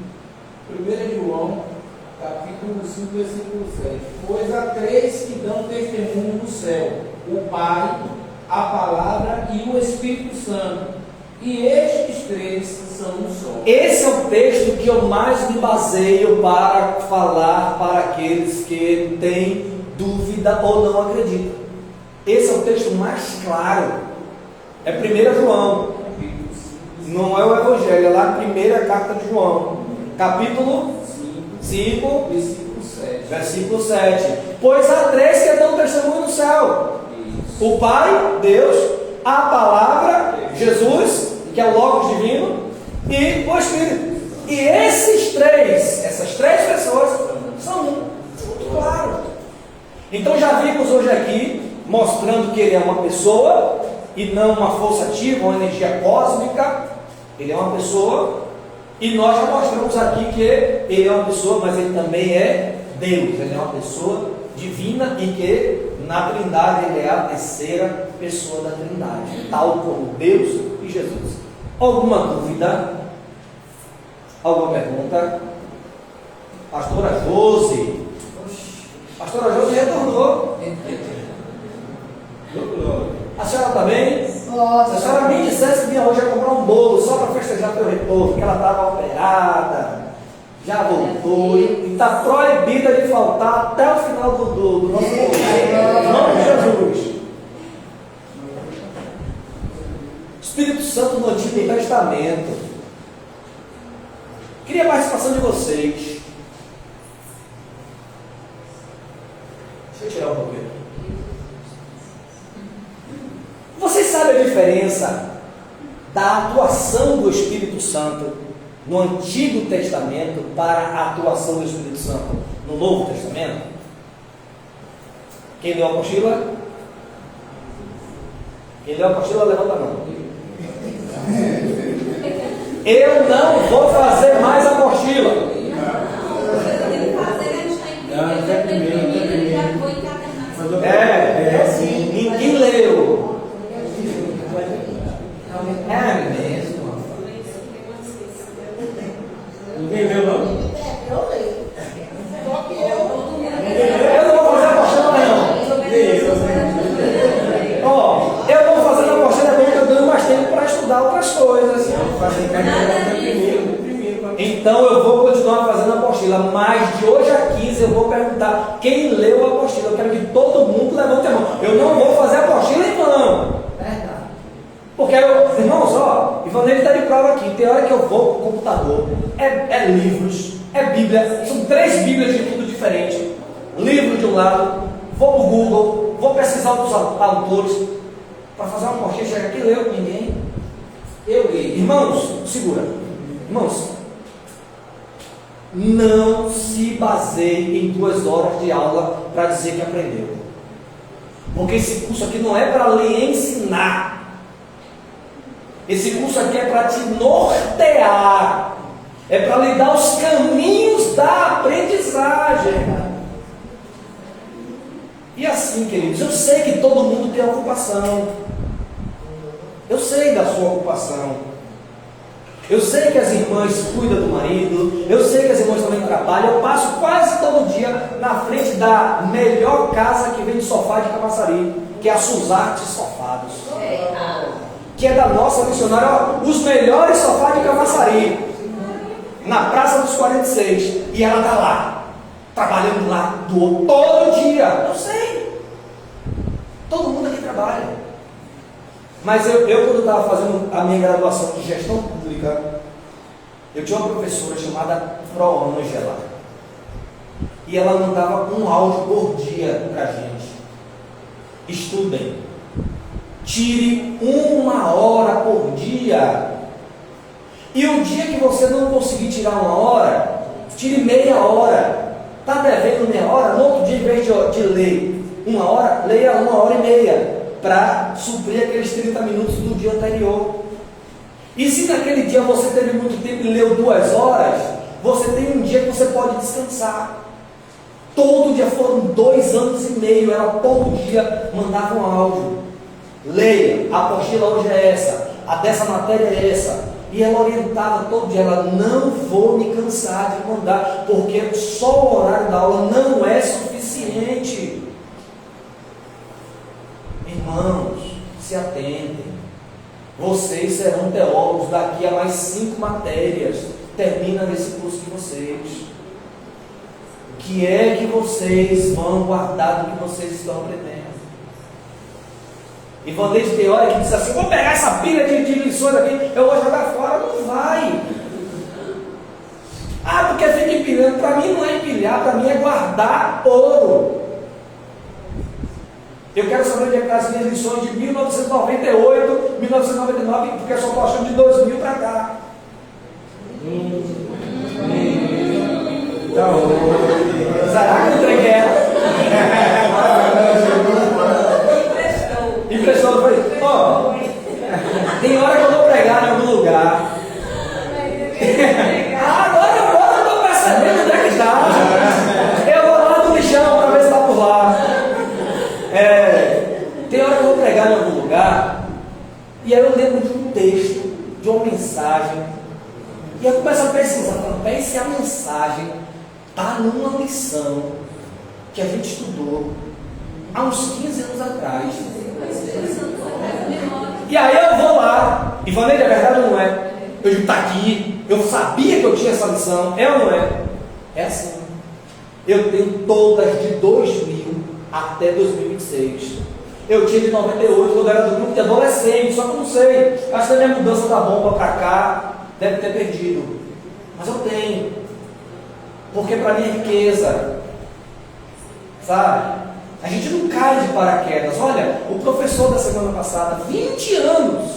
Speaker 2: 1 João, capítulo 5, versículo 7. Pois há três que dão testemunho no céu: o Pai, a Palavra e o Espírito Santo. E estes três são um só.
Speaker 1: Esse é o texto que eu mais me baseio para falar para aqueles que têm dúvida ou não acreditam. Esse é o texto mais claro. É 1 João. Não é o Evangelho, é lá a primeira carta de João. Capítulo 5, versículo 7. Pois há três que dão testemunho no céu: o Pai, Deus, a Palavra, Jesus, que é o Logos divino, e o Espírito. E essas três pessoas são muito claros. Então já vimos hoje aqui, mostrando que ele é uma pessoa e não uma força ativa, uma energia cósmica. Ele é uma pessoa, e nós já mostramos aqui que ele é uma pessoa, mas ele também é Deus. Ele é uma pessoa divina e que na Trindade ele é a terceira pessoa da Trindade, tal como Deus e Jesus. Alguma dúvida? Alguma pergunta? Pastora Josi. Pastora Josi retornou. A senhora está bem? Se a senhora me dissesse que vinha hoje a comprar um bolo só para festejar teu retorno, que ela estava operada, já voltou e está proibida de faltar até o final do nosso bolo. Em nome de Jesus. Espírito Santo no Antigo Testamento. Queria a participação de vocês. Deixa eu tirar um pouquinho. Vocês sabem a diferença da atuação do Espírito Santo no Antigo Testamento para a atuação do Espírito Santo no Novo Testamento? Quem leu a apostila? Quem leu a apostila, levanta a mão. Eu não vou fazer mais a apostila. Ninguém leu. É mesmo?
Speaker 3: Ninguém leu, não?
Speaker 1: Eu não vou fazer a apostila, não. Ó, eu vou fazer a apostila porque eu ganho mais tempo para estudar outras coisas.
Speaker 3: Fazer primeiro.
Speaker 1: Então eu vou continuar fazendo a apostila, mas de hoje a 15 eu vou perguntar quem leu a apostila. Eu quero que todo mundo levante a mão. Eu não vou fazer a apostila em vão.
Speaker 4: Verdade.
Speaker 1: Porque, irmãos, ó, Ivanelli está de prova aqui. Tem hora que eu vou para o computador, é livros, é Bíblia, são 3 Bíblias de tudo diferente. Livro de um lado, vou para o Google, vou pesquisar outros autores, para fazer uma apostila. Chega aqui, leu ninguém. Eu li. Irmãos, segura. Irmãos, não se baseie em 2 horas de aula para dizer que aprendeu. Porque esse curso aqui não é para lhe ensinar. Esse curso aqui é para te nortear. É para lhe dar os caminhos da aprendizagem. E assim, queridos, eu sei que todo mundo tem ocupação. Eu sei da sua ocupação. Eu sei que as irmãs cuidam do marido. Eu sei que as irmãs também trabalham. Eu passo quase todo dia na frente da melhor casa que vende sofá de Camaçari, que é a Suzarte Sofados, que é da nossa missionária. Ó, os melhores sofás de Camaçari, na Praça dos 46. E ela está lá, trabalhando lá todo dia. Eu sei. Todo mundo aqui trabalha. Mas eu quando estava fazendo a minha graduação de gestão pública, eu tinha uma professora chamada Pro Angela. E ela mandava um áudio por dia para a gente. Estudem. Tire 1 hora por dia. E o dia que você não conseguir tirar 1 hora, tire meia hora. Está devendo meia hora? No outro dia, em vez de ler 1 hora, leia 1 hora e meia. Para suprir aqueles 30 minutos do dia anterior. E se naquele dia você teve muito tempo e leu 2 horas, você tem um dia que você pode descansar. Todo dia foram 2 anos e meio, ela todo dia mandava um áudio. Leia, a apostila hoje é essa, a dessa matéria é essa. E ela orientava todo dia, ela não vou me cansar de mandar, porque só o horário da aula não é suficiente. Irmãos, se atentem. Vocês serão teólogos daqui a mais 5 matérias. Termina nesse curso de vocês. O que é que vocês vão guardar do que vocês estão aprendendo? Ivanete tem hora que diz assim: vou pegar essa pilha de lições aqui, eu vou jogar fora. Não vai. Ah, porque fica empilhando. Para mim não é empilhar, para mim é guardar ouro. Eu quero saber onde é que está as minhas lições de 1998, 1999, porque eu só estou achando de 2000 para cá. Então, será que eu entreguei ela? Emprestou, eu falei, ó, tem hora que eu vou pregar em algum lugar. Agora eu estou percebendo onde é que está. Eu vou lá no lixão para ver se está por lá. Tem hora que eu vou pregar em algum lugar e aí eu lembro de um texto, de uma mensagem, e eu começo a pesquisar, falando, se a mensagem está numa lição que a gente estudou há uns 15 anos atrás. E aí eu vou lá e falei, é verdade ou não é? Eu digo, está aqui, eu sabia que eu tinha essa lição, é ou não é? É assim. Eu tenho todas de 2000 até 2026. Eu tinha de 98 quando era do grupo de adolescente, só que eu não sei. Acho que a minha mudança da bomba para cá deve ter perdido. Mas eu tenho. Porque para mim é riqueza. Sabe? A gente não cai de paraquedas. Olha, o professor da semana passada, 20 anos,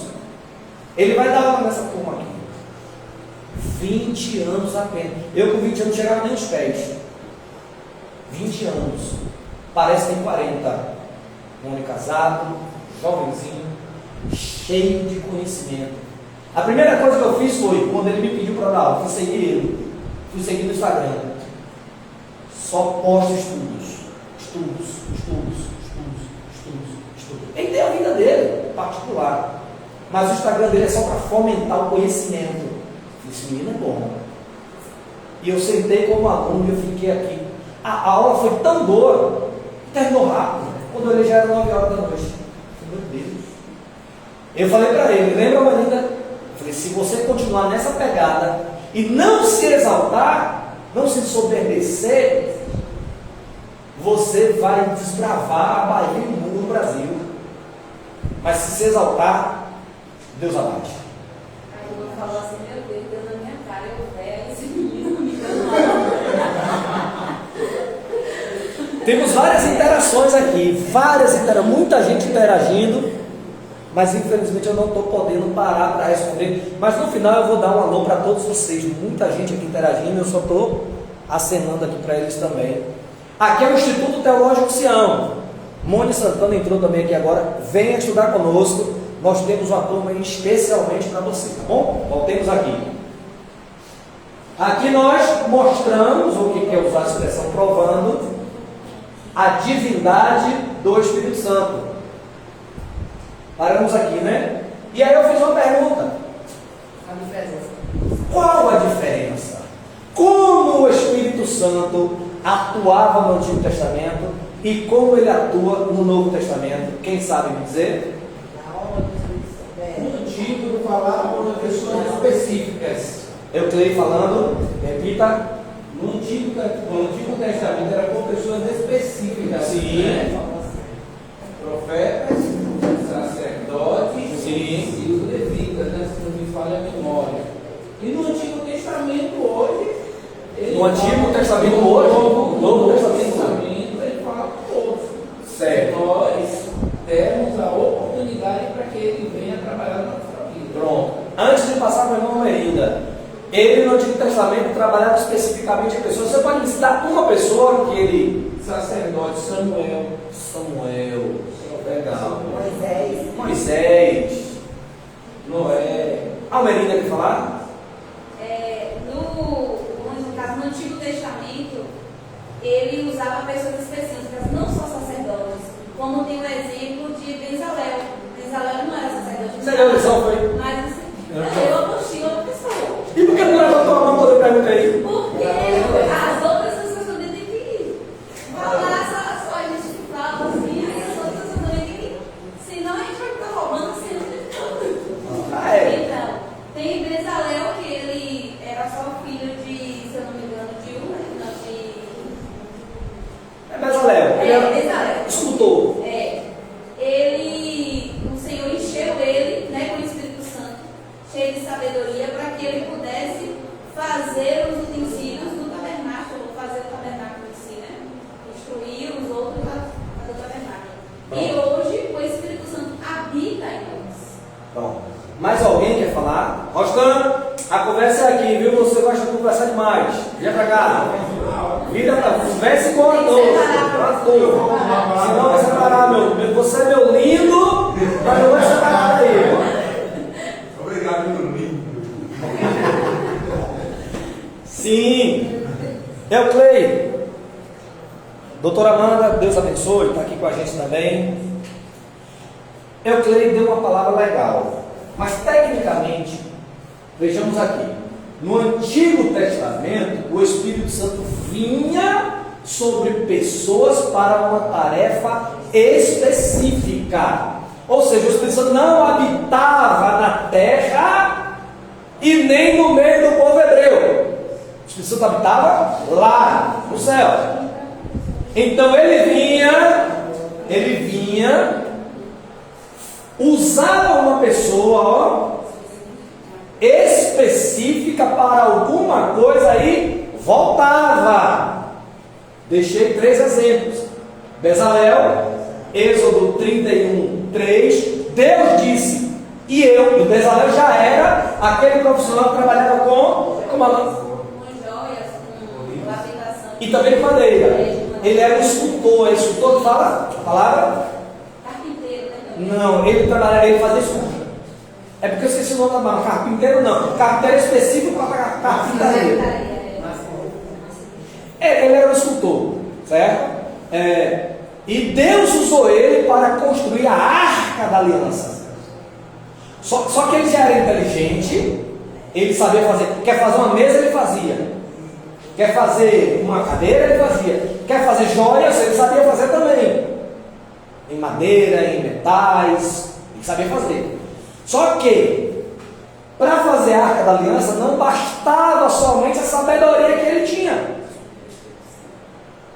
Speaker 1: ele vai dar aula nessa turma aqui. 20 anos apenas. Eu com 20 anos não chegava nem aos pés. 20 anos. Parece que tem 40. Um homem casado, jovenzinho, cheio de conhecimento. A primeira coisa que eu fiz foi, quando ele me pediu para dar aula, fui seguir ele. Fui seguir no Instagram. Só posta estudos. Ele tem a vida dele, particular. Mas o Instagram dele é só para fomentar o conhecimento. Esse menino é bom. E eu sentei como aluno e eu fiquei aqui. A aula foi tão boa, terminou rápido. Quando eu olhei já era 9 horas da noite. Meu Deus. Eu falei para ele, lembra, Marinda? Eu falei, se você continuar nessa pegada, e não se exaltar, não se soberbecer, você vai desbravar a Bahia e o mundo no Brasil. Mas se exaltar, Deus abate.
Speaker 6: Aí eu vou falar assim, meu Deus, deu na minha cara, eu velho, esse menino me dando mal.
Speaker 1: Temos várias interações aqui, muita gente interagindo, mas infelizmente eu não estou podendo parar para responder. Mas no final eu vou dar um alô para todos vocês, muita gente aqui interagindo, eu só estou acenando aqui para eles também. Aqui é o Instituto Teológico Sião. Mônica Santana entrou também aqui agora. Venha estudar conosco. Nós temos uma turma aí especialmente para você, tá bom? Voltemos aqui. Aqui nós mostramos o que quer usar a expressão provando a divindade do Espírito Santo. Paramos aqui, né? E aí eu fiz uma pergunta.
Speaker 4: A diferença.
Speaker 1: Qual a diferença? Como o Espírito Santo atuava no Antigo Testamento e como ele atua no Novo Testamento? Quem sabe me dizer?
Speaker 2: No Antigo falava por pessoas específicas.
Speaker 1: Eu creio falando, repita.
Speaker 2: No Antigo Testamento era por pessoas específicas.
Speaker 1: Sim.
Speaker 2: Né? Profetas, sacerdotes e os levitas, né? Se não me falha a memória. E no Antigo Testamento hoje.
Speaker 1: No Antigo Testamento hoje, no Novo Testamento,
Speaker 2: ele fala com todos.
Speaker 1: Certo.
Speaker 2: Nós temos a oportunidade para que ele venha trabalhar na nossa vida.
Speaker 1: Pronto. Antes de passar para o irmão Merinda, ele no Antigo Testamento trabalhava especificamente a pessoa. Você pode me citar uma pessoa que ele...
Speaker 2: Sacerdote Samuel.
Speaker 1: Legal.
Speaker 7: Moisés.
Speaker 2: Noé.
Speaker 1: Merinda quer falar?
Speaker 6: No caso, no Antigo Testamento, ele usava pessoas específicas, não só sacerdotes, como tem o exemplo de Bezalel. Bezalel não era sacerdote.
Speaker 1: Você deu lição, foi?
Speaker 6: Mas eu apostei outra pessoa.
Speaker 1: E por que não levantou a mão quando eu perguntei?
Speaker 6: Porque as outras pessoas também têm que falar só a gente que fala assim, aí as outras pessoas também têm que. Senão a gente vai ficar roubando assim o tempo todo. Então, tem Bezalel, que ele era só filho de, se eu não me engano, de
Speaker 1: Bezalel. Ele era
Speaker 6: Bezalel.
Speaker 1: escultor.
Speaker 6: O Senhor encheu ele, né, com o Espírito Santo, cheio de sabedoria, para que ele pudesse fazer os utensílios do tabernáculo, fazer o tabernáculo em si, né? Instruir os outros a fazer o tabernáculo. E hoje o Espírito Santo habita em nós.
Speaker 1: Bom, mais alguém quer falar? Rostan, a conversa é aqui, viu? Você gosta de conversar demais. Vem pra cá. Vira pra converse com a toa. Senão vai separar, meu. Você é meu lindo, mas não vai separar aí.
Speaker 3: Obrigado, meu lindo.
Speaker 1: Sim. Clay. Doutora Amanda, Deus abençoe, está aqui com a gente também. Clay deu uma palavra legal, mas tecnicamente, vejamos aqui, no Antigo Testamento, o Espírito Santo vinha sobre pessoas para uma tarefa específica, ou seja, o Espírito Santo não habitava na terra e nem no meio do povo hebreu. O Espírito Santo habitava lá no céu. Então ele vinha, usava uma pessoa específica para alguma coisa e voltava. Deixei 3 exemplos. Bezalel, Êxodo 31:3, Deus disse, e o Bezalel já era aquele profissional que trabalhava com
Speaker 6: joias, com lapidação.
Speaker 1: e também com madeira. Ele era um escultor. É escultor que fala a palavra?
Speaker 6: Carpinteiro, né?
Speaker 1: Não, ele fazia escultura. É porque eu esqueci o nome da palavra. Carpinteiro não. Carpinteiro específico para carpintaria. Ele era um escultor, certo? E Deus usou ele para construir a Arca da Aliança. Só que ele já era inteligente, ele sabia fazer. Quer fazer uma mesa, ele fazia. Quer fazer uma cadeira, ele fazia. Quer fazer joias, ele sabia fazer também. Em madeira, em metais, ele sabia fazer. Só que, para fazer a Arca Arca da Aliança, não bastava somente a sabedoria que ele tinha.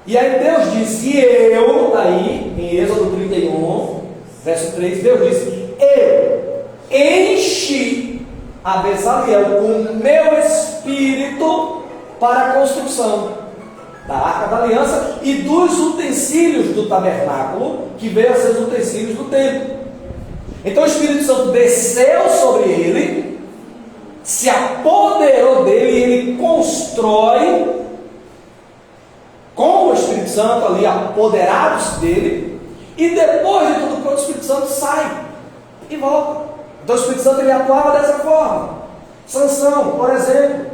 Speaker 1: E aí Deus diz que aí em Êxodo 31, verso 3, Deus diz: eu enchi a Bezaleel com o meu espírito para a construção da Arca da Aliança e dos utensílios do tabernáculo, que veio a ser os utensílios do templo. Então o Espírito Santo desceu sobre ele, se apoderou dele, e ele constrói com o Espírito Santo ali, apoderados dele, e depois de tudo pronto, o Espírito Santo sai e volta. Então o Espírito Santo ele atuava dessa forma. Sansão, por exemplo.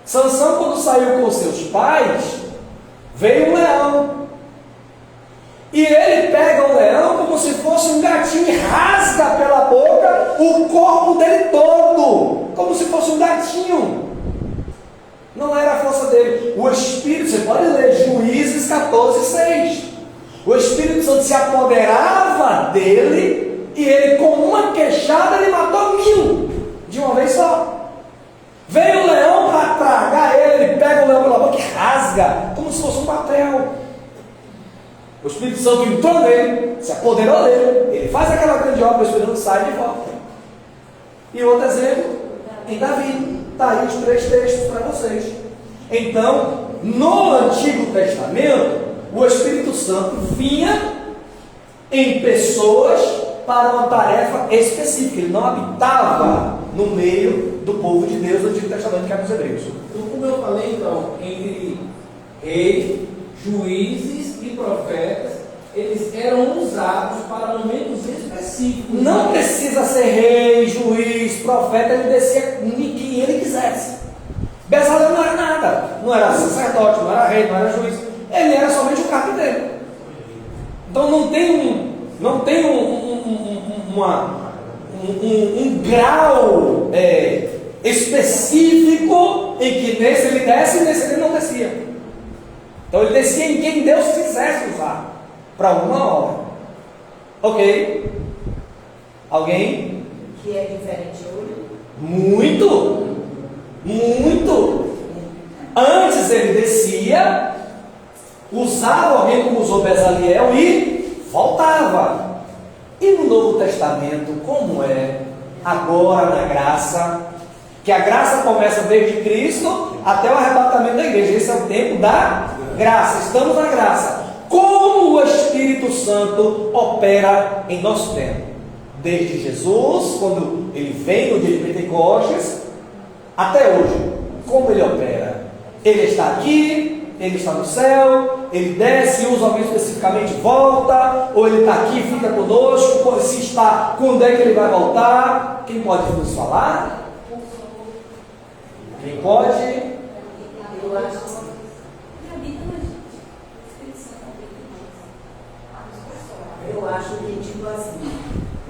Speaker 1: Sansão, quando saiu com seus pais, veio um leão. E ele pega o leão como se fosse um gatinho e rasga pela boca o corpo dele todo, como se fosse um gatinho. Não era a força dele. O Espírito, você pode ler Juízes 14:6. O Espírito Santo se apoderava dele e ele, com uma queixada, ele matou 1000 de uma vez só. Veio o leão para tragar ele pega o leão pela boca e rasga, como se fosse um papel. O Espírito Santo entrou nele, se apoderou dele, ele faz aquela grande obra, o Espírito Santo sai de volta. E outro exemplo, em Davi. Está aí os 3 textos para vocês. Então, no Antigo Testamento, o Espírito Santo vinha em pessoas para uma tarefa específica. Ele não habitava no meio do povo de Deus do Antigo Testamento, que é dos Hebreus.
Speaker 2: Então, como eu falei, então, entre reis, juízes e profetas, eles eram usados para momentos específicos.
Speaker 1: Não precisa ser rei, juiz, profeta, ele descia em quem ele quisesse. Bezalel não era nada, não era sacerdote, não era rei, não era juiz, ele era somente o carpinteiro. Então não tem um grau específico em que nesse ele desce e nesse ele não descia. Então ele descia em quem Deus quisesse usar para alguma obra. Ok? Alguém?
Speaker 7: Que é diferente hoje?
Speaker 1: Muito! Muito! Antes ele descia, usava alguém como usou Bezaleel e voltava. E no Novo Testamento, como é agora na graça, que a graça começa desde Cristo até o arrebatamento da igreja. Esse é o tempo da graça, estamos na graça. Como o Espírito Santo opera em nosso tempo? Desde Jesus, quando ele vem no dia de Pentecostes, até hoje. Como ele opera? Ele está aqui, ele está no céu, ele desce, usa alguém especificamente, volta, ou ele está aqui, fica conosco, se está, quando é que ele vai voltar? Quem pode nos falar? Quem pode?
Speaker 7: Eu acho. Eu acho que, tipo assim,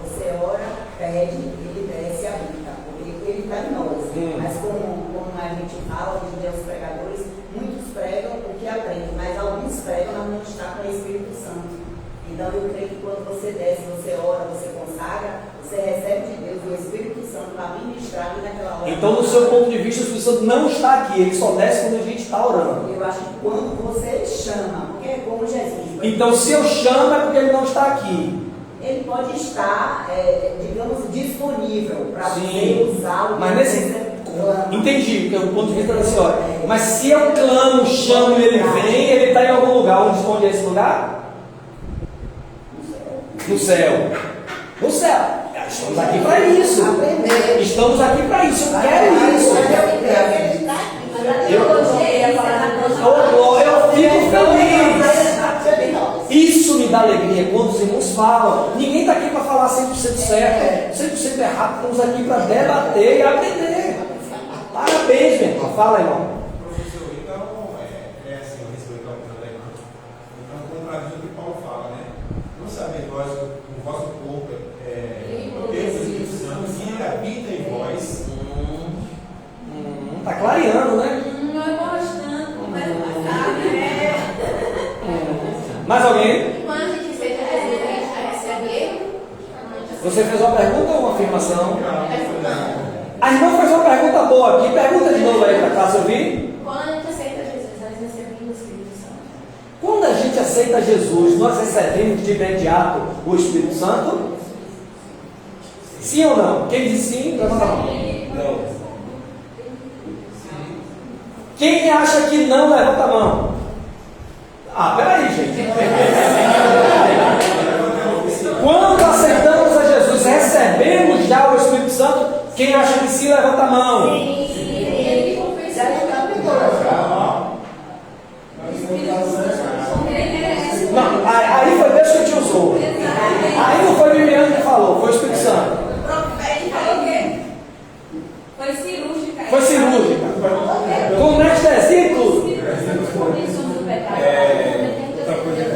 Speaker 7: você ora, pede, ele desce e habita, porque ele está em nós. Mas como a gente fala, hoje em dia os pregadores, muitos pregam o que aprendem, mas alguns pregam, mas não está com o Espírito Santo. Então eu creio que quando você desce, você ora, você consagra, você recebe de Deus o Espírito Santo para ministrar ali naquela hora.
Speaker 1: Então, do seu ponto de vista, o Espírito Santo não está aqui, ele só desce quando a gente está orando.
Speaker 7: Eu acho que quando você chama, porque é como Jesus.
Speaker 1: Então, se eu chamo é porque ele não está aqui.
Speaker 7: Ele pode estar, digamos, disponível para você usar o
Speaker 1: mas
Speaker 7: que
Speaker 1: nesse.
Speaker 7: você clama.
Speaker 1: Entendi, que é o ponto de vista da senhora. Mas se eu clamo, chamo e ele vem, ele está em algum lugar. Onde é esse lugar? No céu. No céu. Estamos aqui para isso. Estamos aqui para isso. Eu quero isso. Eu fico feliz. Isso me dá alegria quando os irmãos falam. Ninguém está aqui para falar 100% certo, 100% errado. Estamos aqui para debater e aprender. Parabéns, meu irmão. Fala, irmão.
Speaker 3: Professor, então, assim, a respeito ao que da irmã. Então, contradiz o que Paulo fala, né? Não saber vós, o vosso corpo o Deus do Espírito Santo, que ele habita em vós.
Speaker 1: Está clareando, né?
Speaker 6: Não é gostando, mas não sabe.
Speaker 1: Mais alguém?
Speaker 8: Quando a gente fez a resenha, a gente recebe erro.
Speaker 1: Você fez uma pergunta ou uma afirmação? A irmã fez uma pergunta boa aqui. Pergunta de novo aí para cá, se eu vi.
Speaker 8: Quando a gente aceita Jesus, nós recebemos o Espírito Santo.
Speaker 1: Quando a gente aceita Jesus, nós recebemos de imediato o Espírito Santo? Sim ou não? Quem diz sim, levanta a mão.
Speaker 3: Não.
Speaker 1: Quem acha que não, levanta a mão. Ah, peraí, gente. Quando aceitamos a Jesus, recebemos já o Espírito Santo? Quem acha que sim, levanta a mão. Não, aí foi Deus que te usou. Aí não foi Viviane que falou, foi o Espírito Santo.
Speaker 6: Foi cirúrgica.
Speaker 1: Foi cirúrgica. Com anestesia e tudo.
Speaker 3: Outra coisa que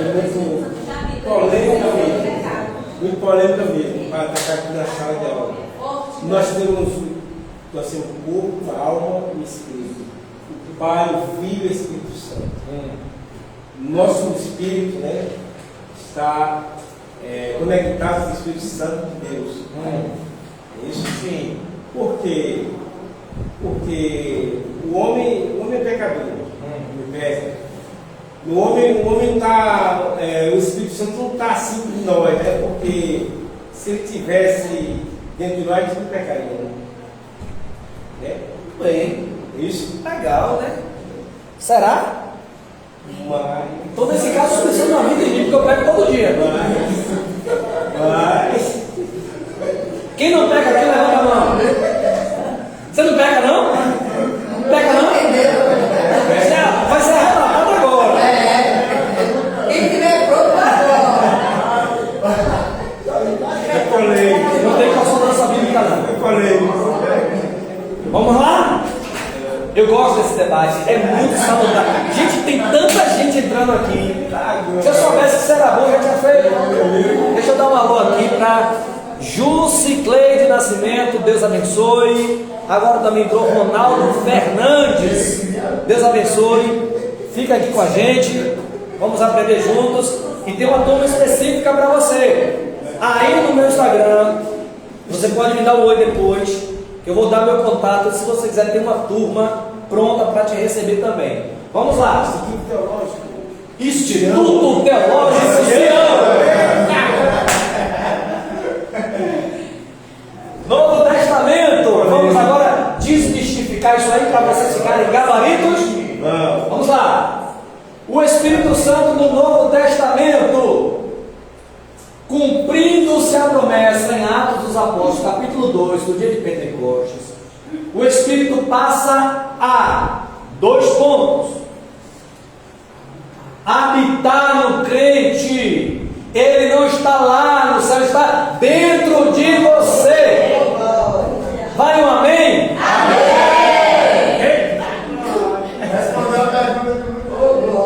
Speaker 3: muito polêmica mesmo, para atacar aqui na sala de aula. Nós temos assim, o corpo, a alma e o espírito. O Pai, o Filho e o Espírito Santo. Nosso espírito, né, está conectado com o Espírito Santo de Deus. Isso sim. Por quê? Porque o homem é pecador. O homem está. O Espírito Santo não está assim de nós, né? Porque se ele tivesse dentro de nós, a gente não pecaria. Né?
Speaker 1: Bem,
Speaker 3: Isso.
Speaker 1: legal, né? Será?
Speaker 3: Mas.
Speaker 1: Então, nesse caso, estou pensando na vida em mim, porque eu pego todo dia.
Speaker 3: Mas.
Speaker 1: Quem não pega aqui, levanta a mão. Você não pega, não? Pega, não? Vai ser arrebatado agora.
Speaker 4: Quem tiver pronto, agora.
Speaker 3: É polêmico.
Speaker 1: Não tem consonância bíblica, não.
Speaker 3: É polêmico.
Speaker 1: Vamos lá? Eu gosto desse debate, é muito saudável. Gente, tem tanta gente entrando aqui. Se eu soubesse que isso era bom, eu já tinha feito. Deixa eu dar um alô aqui para Jucicleide Nascimento, Deus abençoe. Agora também entrou Ronaldo Fernandes, Deus abençoe. Fica aqui com a gente, vamos aprender juntos. E tem uma turma específica para você. Aí no meu Instagram, você pode me dar um oi depois, que eu vou dar meu contato. Se você quiser ter uma turma pronta para te receber também. Vamos lá. Instituto Teológico Novo Testamento. Vamos agora desmistificar isso aí para vocês ficarem gabaritos. Vamos lá. O Espírito Santo no Novo Testamento, cumprindo-se a promessa em Atos dos Apóstolos, capítulo 2, do dia de Pentecostes, o Espírito passa a 2 pontos: habitar no crente. Ele não está lá no céu, está dentro de você. Vai um amém?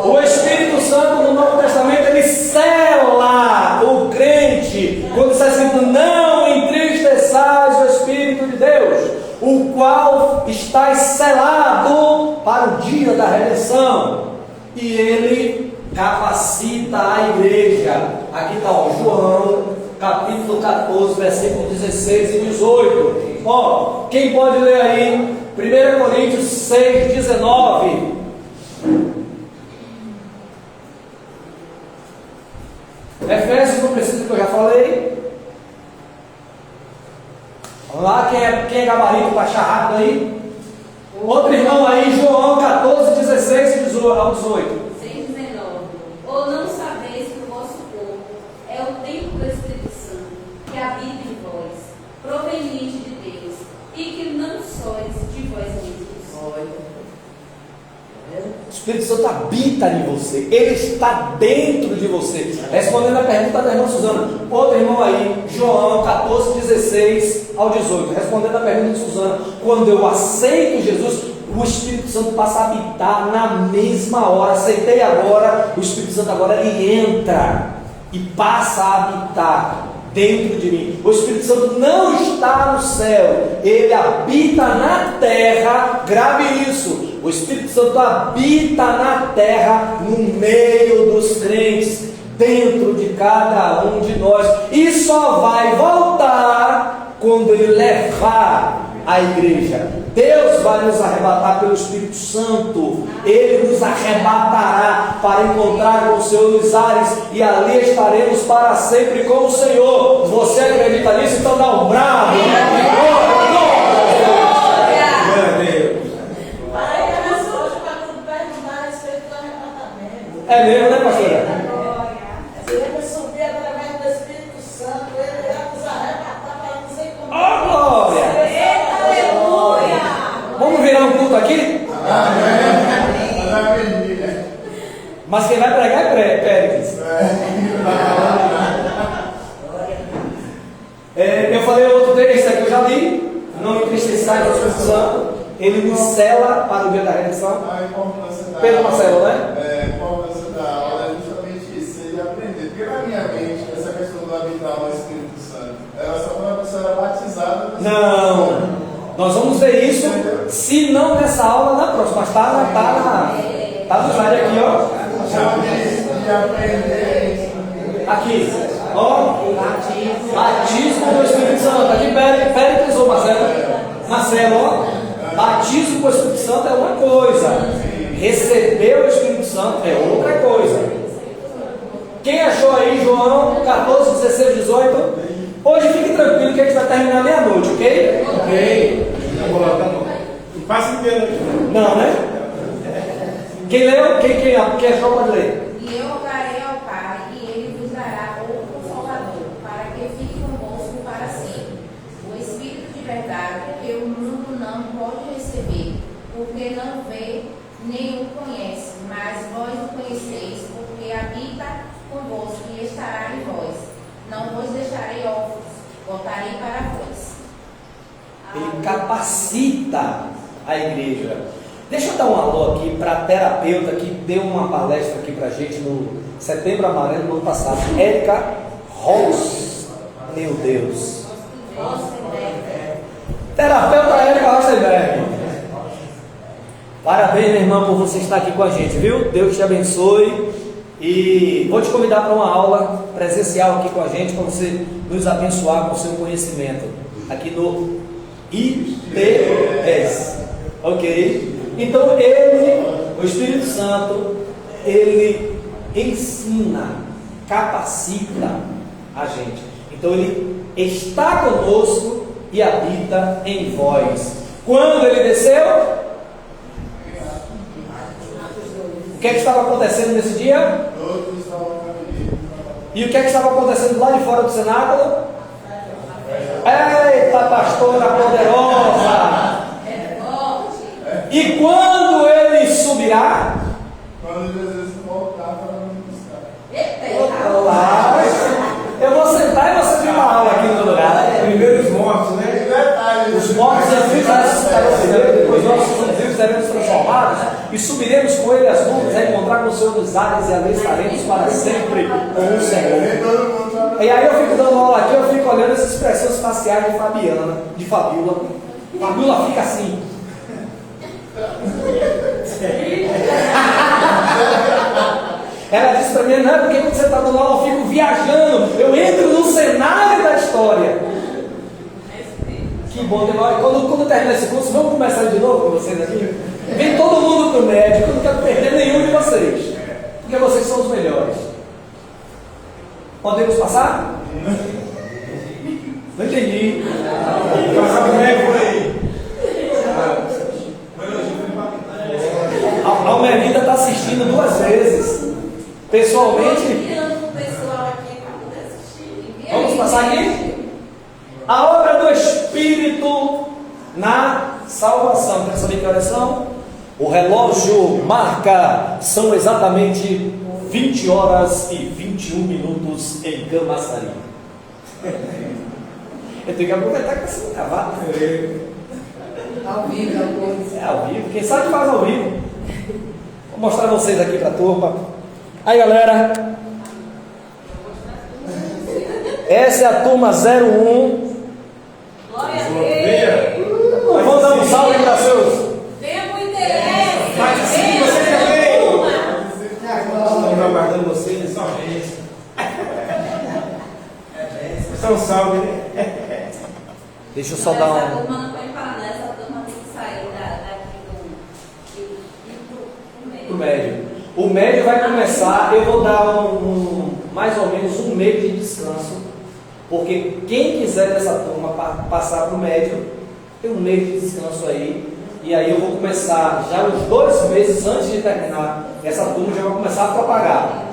Speaker 1: O Espírito Santo no Novo Testamento, ele sela o crente quando está escrito: não entristeçais o Espírito de Deus, o qual está selado para o dia da redenção. E ele capacita a igreja. Aqui está João, capítulo 14, versículos 16 e 18. Ó, quem pode ler aí? 1 Coríntios 6, 19. Efésios, não precisa que eu já falei. Vamos lá, quem é gabarito para achar rápido aí? Outro irmão aí, João 14, 16 ao 18.
Speaker 6: 6:19. Ou não sabeis que o vosso corpo é o templo do Espírito Santo, que habita em vós, proveniente de Deus, e que não sois de vós mesmos.
Speaker 1: O Espírito Santo habita em você, ele está dentro de você. Respondendo a pergunta da irmã Suzana, outro irmão aí, João 14, 16 ao 18. Respondendo a pergunta de Suzana, quando eu aceito Jesus, o Espírito Santo passa a habitar na mesma hora. Aceitei agora, o Espírito Santo agora ele entra e passa a habitar dentro de mim. O Espírito Santo não está no céu, ele habita na terra. Grave isso. O Espírito Santo habita na terra, no meio dos crentes, dentro de cada um de nós, e só vai voltar quando ele levar a igreja. Deus vai nos arrebatar pelo Espírito Santo. Ele nos arrebatará para encontrar com o Senhor nos ares, e ali estaremos para sempre com o Senhor. Você acredita nisso? Então dá um bravo. É mesmo, né, pastora?
Speaker 9: Ele subir através do Espírito Santo, ele vai nos arrebatar para não sei como.
Speaker 1: Oh, glória!
Speaker 6: Aleluia!
Speaker 1: Vamos virar um culto aqui? Mas quem vai pregar é Péricles. Eu falei outro texto que eu já li. Não entristeçais o Espírito Santo. Ele nos sela para o dia da redenção. Pedro Marcelo, né?
Speaker 5: Qual da aula é justamente isso, ele aprender. Porque na minha mente, essa questão do habitar no Espírito Santo, era só quando a pessoa era batizada.
Speaker 1: Não, nós vamos ver isso, se não nessa aula, na próxima. Mas tá no slide aqui, ó.
Speaker 5: De aprender.
Speaker 1: Aqui, ó. Batismo do Espírito Santo. Aqui, Péricles ou Marcelo, ó. Batismo com o Espírito Santo é uma coisa. Receber o Espírito Santo é outra coisa. Quem achou aí João 14, 16, 18? Hoje fique tranquilo que a gente vai terminar meia-noite, ok? Ok.
Speaker 3: Passa inteiro.
Speaker 1: Não, né? Quem leu? Quem achou pode ler.
Speaker 8: E eu rogarei ao Pai, e ele vos dará outro Consolador, para que fique convosco para sempre. O Espírito de verdade, que o mundo não pode receber, porque não vê nem o conhece, mas vós o conheceis, porque habita convosco e estará em vós. Não vos deixarei órfãos, voltarei para vós.
Speaker 1: Ele capacita a igreja. Deixa eu dar um alô aqui para a terapeuta que deu uma palestra aqui para a gente no Setembro Amarelo do ano passado, Érica Ross. Meu Deus. Terapeuta Érica Rosenberg. Parabéns, minha irmã, por você estar aqui com a gente, viu? Deus te abençoe. E vou te convidar para uma aula presencial aqui com a gente, para você nos abençoar com o seu conhecimento aqui no IPS. Ok? Então, o Espírito Santo, ele ensina, capacita a gente. Então, ele está conosco e habita em vós. Quando ele desceu, o que é que estava acontecendo nesse dia?
Speaker 5: Todos estavam caminhando.
Speaker 1: E o que é que estava acontecendo lá de fora do cenáculo? Eita, pastora poderosa! E quando ele subirá?
Speaker 5: Quando Jesus voltar para nos buscar.
Speaker 1: Eu vou sentar e você tem uma aula aqui no meu lugar.
Speaker 3: Primeiro os mortos, né?
Speaker 1: Os mortos e vivos ressuscitarão primeiro, depois nós vivos seremos transformados e subiremos com ele as nuvens a encontrar com o Senhor dos ares, e ali estaremos para sempre com o Senhor. E aí eu fico dando aula aqui, eu fico olhando as expressões faciais de Fabiola. Fabiola fica assim. Ela disse para mim, não é porque quando você está dando aula eu fico viajando, eu entro no cenário da história. Que bom, quando terminar esse curso, vamos começar de novo com vocês aqui? Vem todo mundo para o médico, eu não quero perder nenhum de vocês, porque vocês são os melhores. Podemos passar? Não entendi.
Speaker 3: Passar o médico aí.
Speaker 1: A Almerita está assistindo 2 vezes. Pessoalmente. Vamos passar aqui? A obra do Espírito na salvação. Quer saber que horas são? O relógio marca, são exatamente 20 horas e 21 minutos em Camaçari. Eu tenho que aproveitar que está sendo gravado.
Speaker 4: Ao vivo, alguns.
Speaker 1: É ao vivo, quem sabe faz ao vivo. Vou mostrar vocês aqui para a turma. Aí, galera, essa é a turma 01.
Speaker 6: Glória a Deus.
Speaker 1: Vamos dar um salve para seus.
Speaker 6: Venha com interesse.
Speaker 3: Participe, você também. Estamos aguardando vocês somente. São salve, né?
Speaker 1: Deixa eu só dar
Speaker 6: Essa turma não foi em Paraná,
Speaker 1: médio. O médio vai começar, eu vou dar mais ou menos um mês de descanso, porque quem quiser dessa turma passar para o médio, tem um mês de descanso aí, e aí eu vou começar, já uns 2 meses antes de terminar essa turma, já vou começar a propagar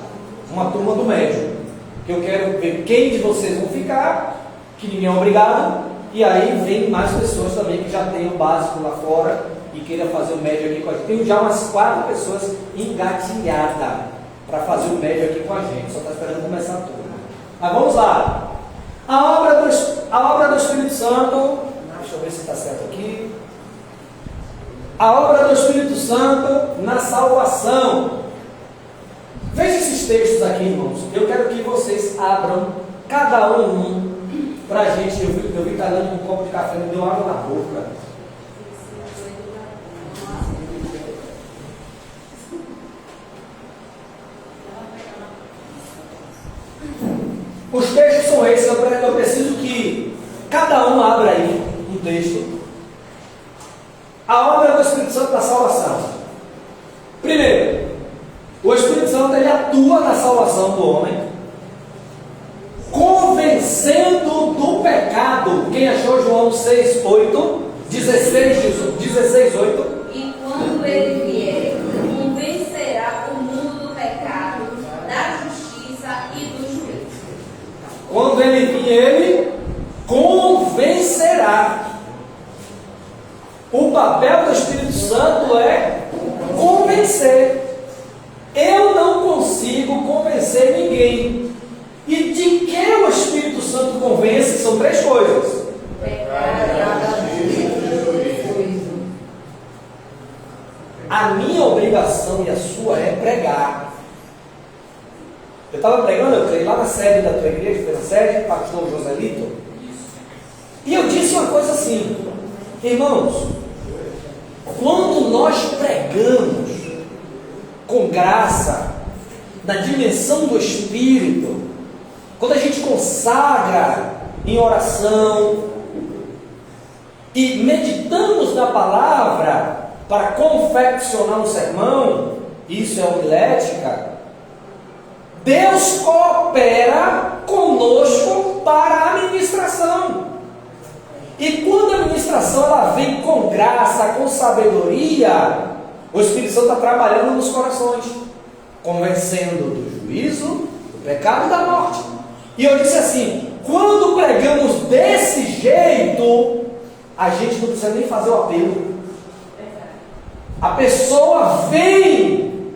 Speaker 1: uma turma do médio, que eu quero ver quem de vocês vão ficar, que ninguém é obrigado, e aí vem mais pessoas também que já tem o básico lá fora e queira fazer o médio aqui com a gente. Tenho já umas 4 pessoas engatilhadas para fazer o médio aqui com a gente, só está esperando começar a turma. Mas vamos lá. A obra do Espírito Santo, deixa eu ver se está certo aqui. A obra do Espírito Santo na salvação. Veja esses textos aqui, irmãos. Eu quero que vocês abram cada um para a gente. Eu vi que está dando um copo de café, me deu água na boca. Os textos são esses, eu preciso que cada um abra aí um texto. A obra do Espírito Santo na salvação. Primeiro, o Espírito Santo ele atua na salvação do homem, convencendo do pecado. Quem achou João 6:8, 16:8?
Speaker 6: E quando ele vier, convencerá o mundo do pecado, da justiça e do juízo.
Speaker 1: Quando ele vir, ele convencerá. O papel do Espírito Santo é convencer. Eu não consigo convencer ninguém. E de que o Espírito Santo convence? São 3 coisas. A minha obrigação e a sua é pregar. Eu estava pregando, eu creio, lá na sede da tua igreja, foi na sede, pastor Joselito. E eu disse uma coisa assim, irmãos, quando nós pregamos com graça, na dimensão do Espírito, quando a gente consagra em oração e meditamos na palavra para confeccionar um sermão, isso é homilética, Deus coopera conosco para a ministração. E quando a ministração ela vem com graça, com sabedoria, o Espírito Santo está trabalhando nos corações, convencendo do juízo, do pecado e da morte. E eu disse assim, quando pregamos desse jeito, a gente não precisa nem fazer o apelo. A pessoa vem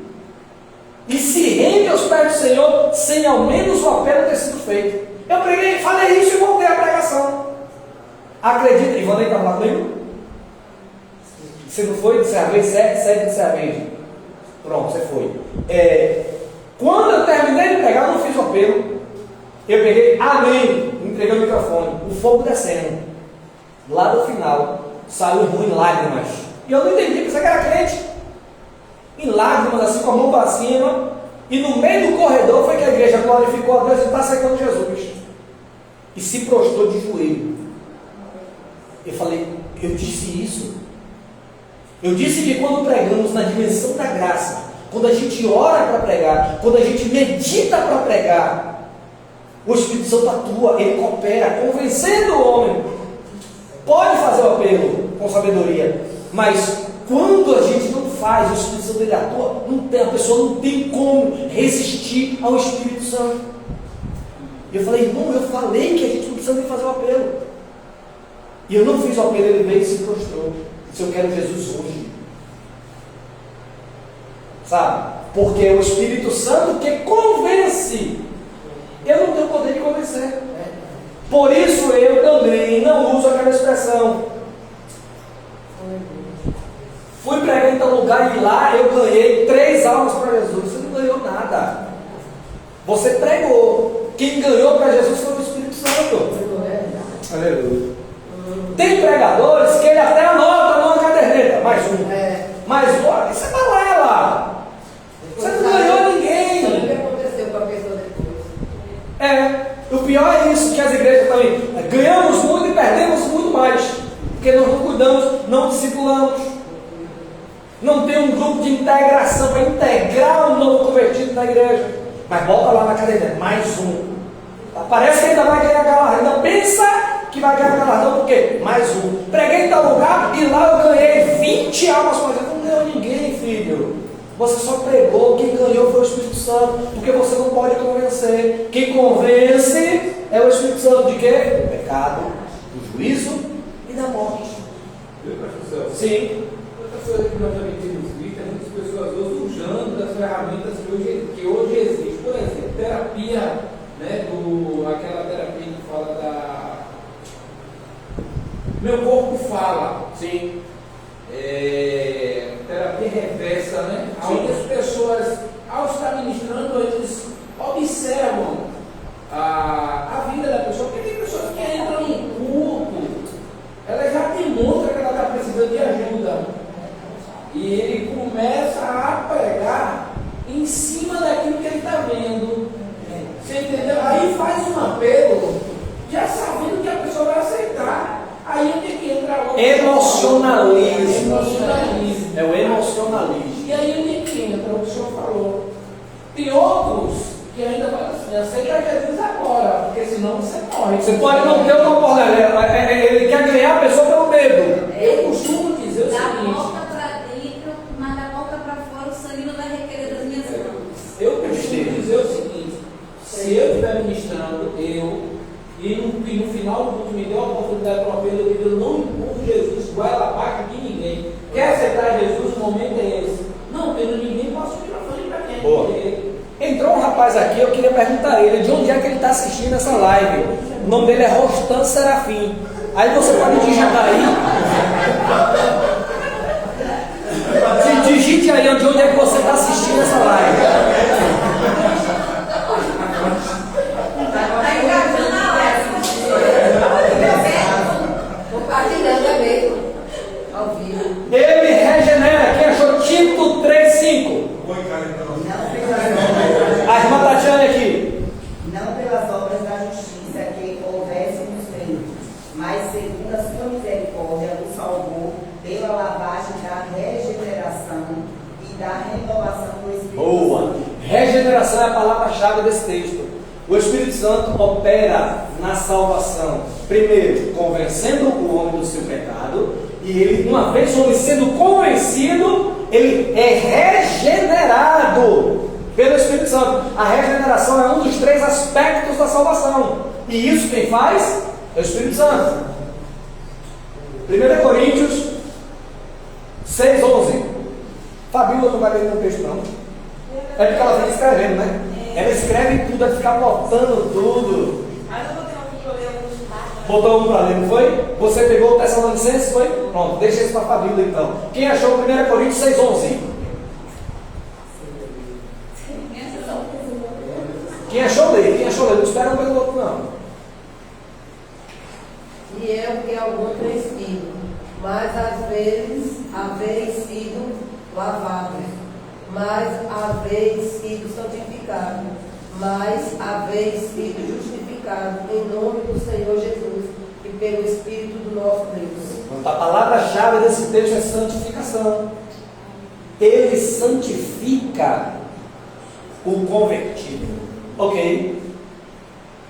Speaker 1: e se rende aos pés do Senhor, sem ao menos o apelo ter sido feito. Eu preguei, falei isso e voltei à pregação. Acredita, Ivana está falando comigo? Você não foi de cerveja, 7 de cerveja. Pronto, você foi. Quando eu terminei de pregar, eu não fiz o apelo. Eu peguei, amém, entreguei o microfone, o fogo descendo. Lá do final, saiu ruim lágrimas. E eu não entendi, pensei que era crente. Em lágrimas, assim, com a mão para cima. E no meio do corredor foi que a igreja glorificou a Deus e está aceitando Jesus. E se prostrou de joelho. Eu falei, eu disse isso. Eu disse que quando pregamos na dimensão da graça, quando a gente ora para pregar, quando a gente medita para pregar, o Espírito Santo atua, ele coopera, convencendo o homem. Pode fazer o apelo com sabedoria, mas quando a gente não faz, o Espírito Santo ele atua, a pessoa não tem como resistir ao Espírito Santo. E eu falei, irmão, eu falei que a gente não precisa nem fazer o apelo. E eu não fiz o apelo, ele veio e se prostrou. Se eu quero Jesus hoje. Sabe? Porque é o Espírito Santo que convence. Eu não tenho poder de convencer. Por isso eu também não uso aquela expressão. Fui pregar em tal lugar e lá eu ganhei 3 almas para Jesus. Você não ganhou nada. Você pregou. Quem ganhou para Jesus foi o Espírito Santo. Aleluia. Tem pregadores que ele até anota numa caderneta, mais um. Mais um, isso é balela. Você não ganhou ninguém.
Speaker 4: O que aconteceu com a pessoa depois?
Speaker 1: O pior é isso, que as igrejas também ganhamos muito e perdemos muito mais. Porque nós não cuidamos, não discipulamos. Não tem um grupo de integração para integrar um novo convertido na igreja. Mas bota lá na cadeira, mais um. Parece que ainda vai ganhar galardão. Ainda pensa que vai ganhar galardão, por quê? Mais um. Preguei em tal lugar e lá eu ganhei 20 almas. Mas não ganhou ninguém, filho. Você só pregou, quem ganhou foi o Espírito Santo. Porque você não pode convencer. Quem convence é o Espírito Santo de quê? Do pecado, do juízo e da morte.
Speaker 2: Viu, pastor Celso?
Speaker 1: Sim.
Speaker 2: Outra coisa que nós também temos visto é muitas pessoas hoje usando das ferramentas que hoje existem. Por exemplo, terapia, né, aquela terapia que fala da... Meu corpo fala.
Speaker 1: Sim.
Speaker 2: Terapia reversa, né? Onde as pessoas, ao estar ministrando, eles observam a vida da pessoa. Porque tem pessoas que entram no culto, ela já demonstra que ela está precisando de ajuda. E ele começa a pregar em cima daquilo que ele está vendo. Você entendeu? Aí faz um apelo, já sabendo que a pessoa vai aceitar. Aí onde é que entra o
Speaker 1: Emocionalismo.
Speaker 2: emocionalismo.
Speaker 1: É o emocionalismo.
Speaker 2: E aí onde é que entra o que o senhor falou? Tem outros que ainda vai assim, aceita Jesus agora, porque senão você morre.
Speaker 1: Você pode não ter uma oportunidade. Ele quer ganhar a pessoa pelo medo.
Speaker 2: Eu costumo dizer o
Speaker 6: Da
Speaker 2: seguinte.
Speaker 6: porta para dentro, mas da porta para fora, o sangue não vai requerer das minhas mãos.
Speaker 2: Eu costumo dizer o seguinte: se eu estiver ministrando, e no final do culto me deu a oportunidade para uma vez, eu não empurro Jesus goela abaixo de ninguém. Quer aceitar Jesus? O momento é esse. Não, tendo ninguém, posso ir para frente para quem?
Speaker 1: Boa. Entrou um rapaz aqui, eu queria perguntar a ele de onde é que ele está assistindo essa live. O nome dele é Rostan Serafim. Aí você pode digitar aí. Digite aí de onde é que você está assistindo essa live.
Speaker 6: Está engajando a live.
Speaker 4: Compartilhando mesmo. Ao vivo.
Speaker 1: Ele regenera. Quem achou Tito 3,5? A irmã Tatiana aqui.
Speaker 7: Não pelas obras da justiça que houvesse nos feitos, mas segundo a sua misericórdia, nos salvou pela lavagem da regeneração e da renovação do Espírito
Speaker 1: Boa.
Speaker 7: Santo.
Speaker 1: Regeneração é a palavra-chave desse texto. O Espírito Santo opera na salvação. Primeiro, convencendo o homem do seu pecado. E ele, uma vez o homem sendo convencido, ele é regenerado pelo Espírito Santo. A regeneração é um dos 3 aspectos da salvação. E isso quem faz é o Espírito Santo. 1 Coríntios 6,11. Fabíola não vai ler no texto, não. É porque ela fica escrevendo, né? Ela escreve tudo, vai ficar botando tudo.
Speaker 9: Mas eu vou ter um que ler alguns marcos.
Speaker 1: Botou um para ler, não foi? Você pegou o Tessalonicenses, foi? Pronto, deixa isso para a Fabíola então. Quem achou 1 Coríntios 6,11? Quem achou ler? Quem achou ler? Não espera um pelo outro, não.
Speaker 4: E eu que algum crescido, mas às vezes haveis sido lavados, mas haveis sido santificados, mas haveis sido justificados em nome do Senhor Jesus e pelo Espírito do nosso Deus.
Speaker 1: A palavra-chave desse texto é santificação. Ele santifica o convertido. Ok?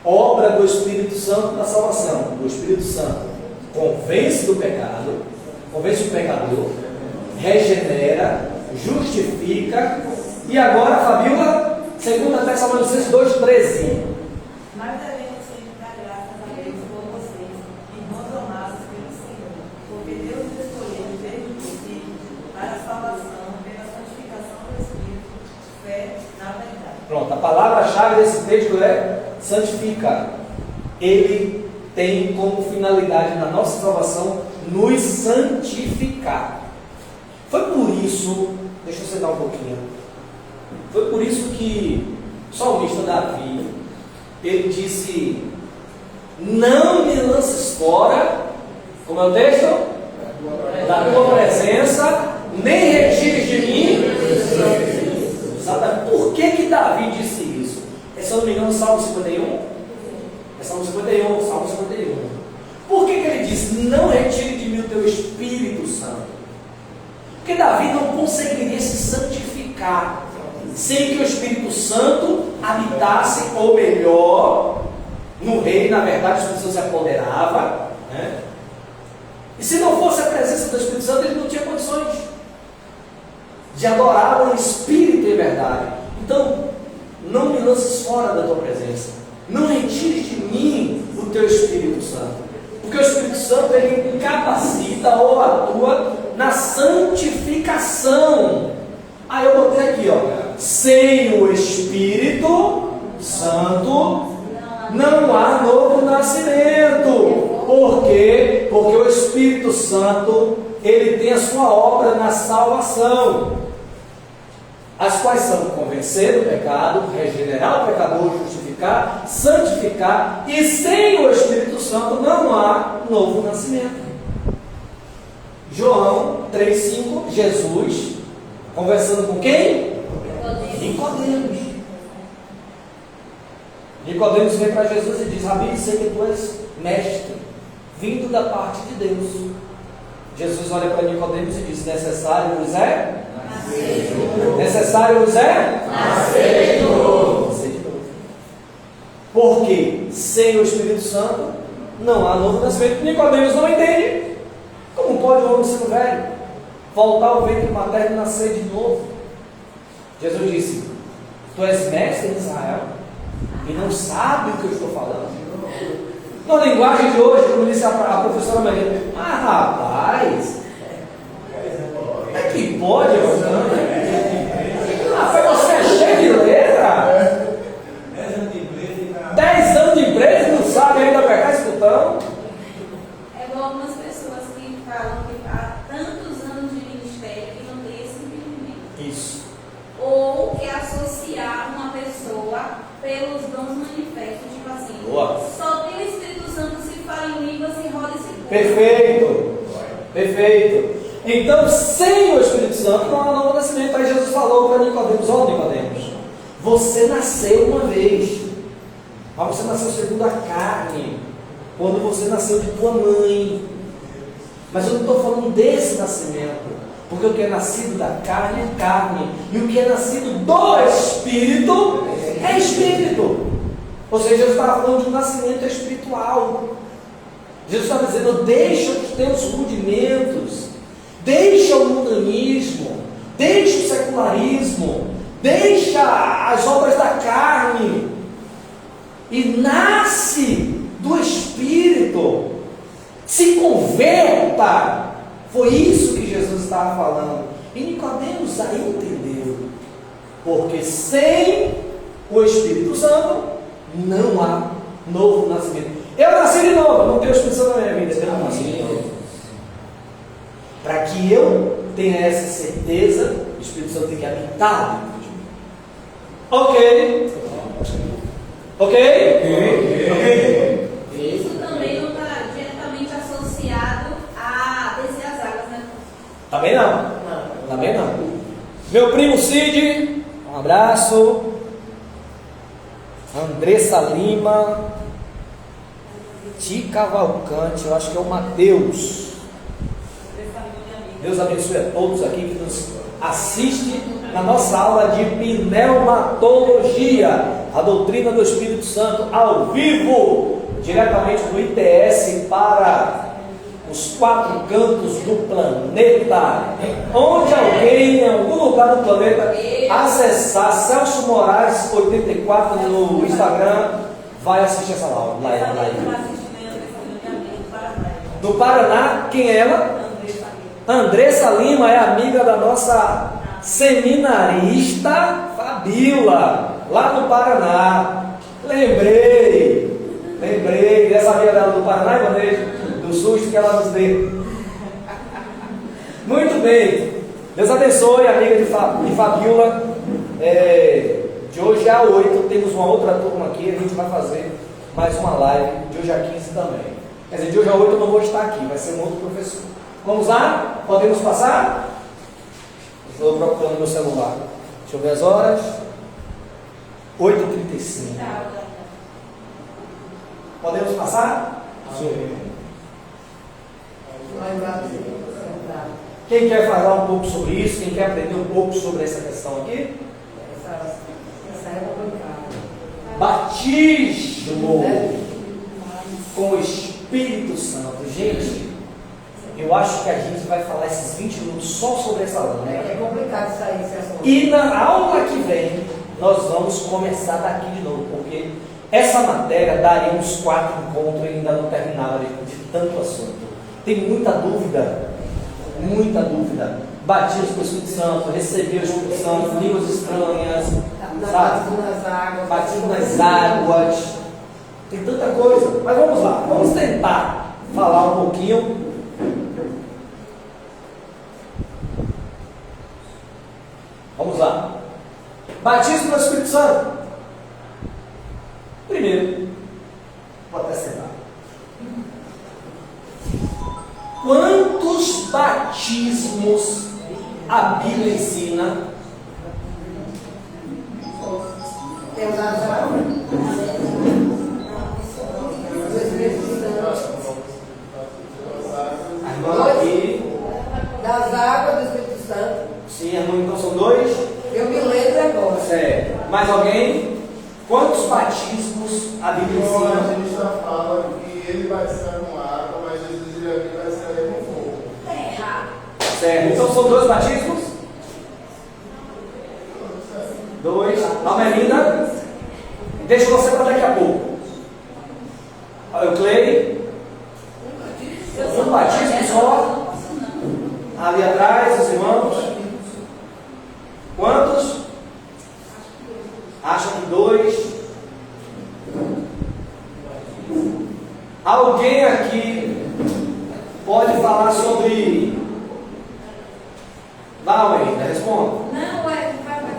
Speaker 1: Obra do Espírito Santo na salvação. O Espírito Santo convence do pecado, convence o pecador, regenera, justifica. E agora, Fabíola, 2 Tessalonicenses 2,13.
Speaker 9: Mas devemos sempre dar graças a Deus por vocês, irmãos amados pelo Senhor, porque Deus nos escolheu desde o princípio para a salvação pela santificação do Espírito, fé na verdade.
Speaker 1: Pronto, a palavra-chave desse texto é santifica. Ele tem como finalidade na nossa salvação nos santificar. Foi por isso, deixa eu sentar um pouquinho, foi por isso que o salmista Davi, ele disse: não me lances fora, como é o texto? Da tua presença, nem retires de mim. Sabe por que Davi disse isso? É, se eu não me engano, Salmo 51? É Salmo 51, Salmo 51. Por que ele disse: não retire de mim o teu Espírito Santo? Porque Davi não conseguiria se santificar sem que o Espírito Santo habitasse, ou melhor, no rei. Na verdade, o Espírito Santo se apoderava, né? E se não fosse a presença do Espírito Santo, ele não tinha condições de adorar o Espírito em verdade. Então, não me lances fora da tua presença. Não retires de mim o teu Espírito Santo. Porque o Espírito Santo, ele capacita ou atua na santificação. Aí eu botei aqui, ó. Sem o Espírito Santo não há novo nascimento. Por quê? Porque o Espírito Santo, ele tem a sua obra na salvação, as quais são convencer do pecado, regenerar o pecador, justificar, santificar, e sem o Espírito Santo não há novo nascimento. João 3,5, Jesus conversando com quem? Nicodemos. Nicodemos vem para Jesus e diz: Rabi, sei que tu és mestre, vindo da parte de Deus. Jesus olha para Nicodemos e diz: necessário vos é? Necessário vos é? Nascer de novo. Porque sem o Espírito Santo não há novo nascimento. Nicodemos não entende. Como pode o homem sendo velho voltar ao ventre materno e nascer de novo? Jesus disse: tu és mestre em Israel e não sabe o que eu estou falando. Na linguagem de hoje, como disse a professora Maria, mas rapaz, é que pode, rapaz, você é cheio de letra. 10 anos de empresa e não sabe ainda pegar escutando.
Speaker 6: É igual algumas pessoas que falam que há tantos anos de ministério que não tem esse entendimento.
Speaker 1: Isso.
Speaker 6: Ou que associar uma pessoa pelos dons manifestos, tipo assim,
Speaker 1: Boa.
Speaker 6: Só tem o Espírito Santo se fala em língua, se roda e se pula.
Speaker 1: Perfeito. Perfeito. Então, sem o Espírito Santo não há novo nascimento. Aí Jesus falou para Nicodemos: ó Nicodemos, você nasceu uma vez, mas você nasceu segundo a carne, quando você nasceu de tua mãe. Mas eu não estou falando desse nascimento, porque o que é nascido da carne é carne, e o que é nascido do Espírito é Espírito. Ou seja, Jesus estava falando de um nascimento espiritual. Jesus estava dizendo: deixa os teus rudimentos, deixa o mundanismo, deixa o secularismo, deixa as obras da carne e nasce do Espírito. Se converta. Foi isso que Jesus estava falando. E Nicodemos aí entendeu. Porque sem o Espírito Santo não há novo nascimento. Eu nasci de novo, não tenho Espírito Santo na minha vida, eu não nasci de novo. Para que eu tenha essa certeza, o Espírito Santo tem que habitar dentro de mim. Ok? Ok?
Speaker 6: Isso também não está diretamente associado a descer as águas, né?
Speaker 1: Também não. Também não. Meu primo Cid, um abraço. Andressa Lima, Ti Cavalcante, eu acho que é o Mateus. Deus abençoe a todos aqui que nos assistem na nossa aula de pneumatologia, a doutrina do Espírito Santo, ao vivo, diretamente do ITS para os 4 cantos do planeta. Onde alguém, em algum lugar do planeta, acessar Celso Moraes 84 no Instagram, vai assistir essa live. Do Paraná, quem é ela? Andressa Lima, é amiga da nossa seminarista Fabíola, lá no Paraná. Lembrei dessa amiga dela do Paraná, Ivanês, do susto que ela nos deu. Muito bem, Deus abençoe, amiga de Fabíola. De hoje a 8 temos uma outra turma aqui, a gente vai fazer mais uma live, de hoje a 15 também. Quer dizer, de hoje a 8 eu não vou estar aqui, vai ser um outro professor. Vamos lá? Podemos passar? Estou procurando meu celular. Deixa eu ver as horas. 8h35. Podemos passar?
Speaker 4: Vai lá,
Speaker 1: Quem quer falar um pouco sobre isso? Quem quer aprender um pouco sobre essa questão aqui?
Speaker 4: Essa é complicada.
Speaker 1: Batismo com o Espírito Santo. Gente, eu acho que a gente vai falar esses 20 minutos só sobre essa lâmina.
Speaker 4: É complicado isso aí, esse assunto.
Speaker 1: E na aula que vem, nós vamos começar daqui de novo, porque essa matéria daria uns 4 encontros e ainda não terminava de tanto assunto. Tem muita dúvida, muita dúvida. Batismo com o Espírito Santo, receber o Espírito Santo, línguas estranhas, sabe? Batismo nas águas. Tem tanta coisa. Mas vamos lá, vamos tentar falar um pouquinho. Vamos lá. Batismo no Espírito Santo. Primeiro, vou até sentar. Quantos batismos a Bíblia ensina?
Speaker 4: Tem as águas do Espírito Santo.
Speaker 1: A irmã aqui.
Speaker 4: Das águas do Espírito Santo.
Speaker 1: Sim, irmão, então são 2.
Speaker 4: Eu me lembro agora.
Speaker 1: Certo. Mais alguém? Quantos batismos a Bíblia
Speaker 5: O
Speaker 1: ensina?
Speaker 5: evangelista fala que ele vai estar com água, mas Jesus iria vir vai estar com fogo.
Speaker 6: É errado.
Speaker 1: Certo. Então são 2 batismos? 2. Almelinda, deixa você para daqui a pouco. Euclei, um batismo só. Ali atrás, os irmãos. Quantos? Acham que 2? Alguém aqui pode falar sobre. Vai, ainda responda.
Speaker 6: Não, vai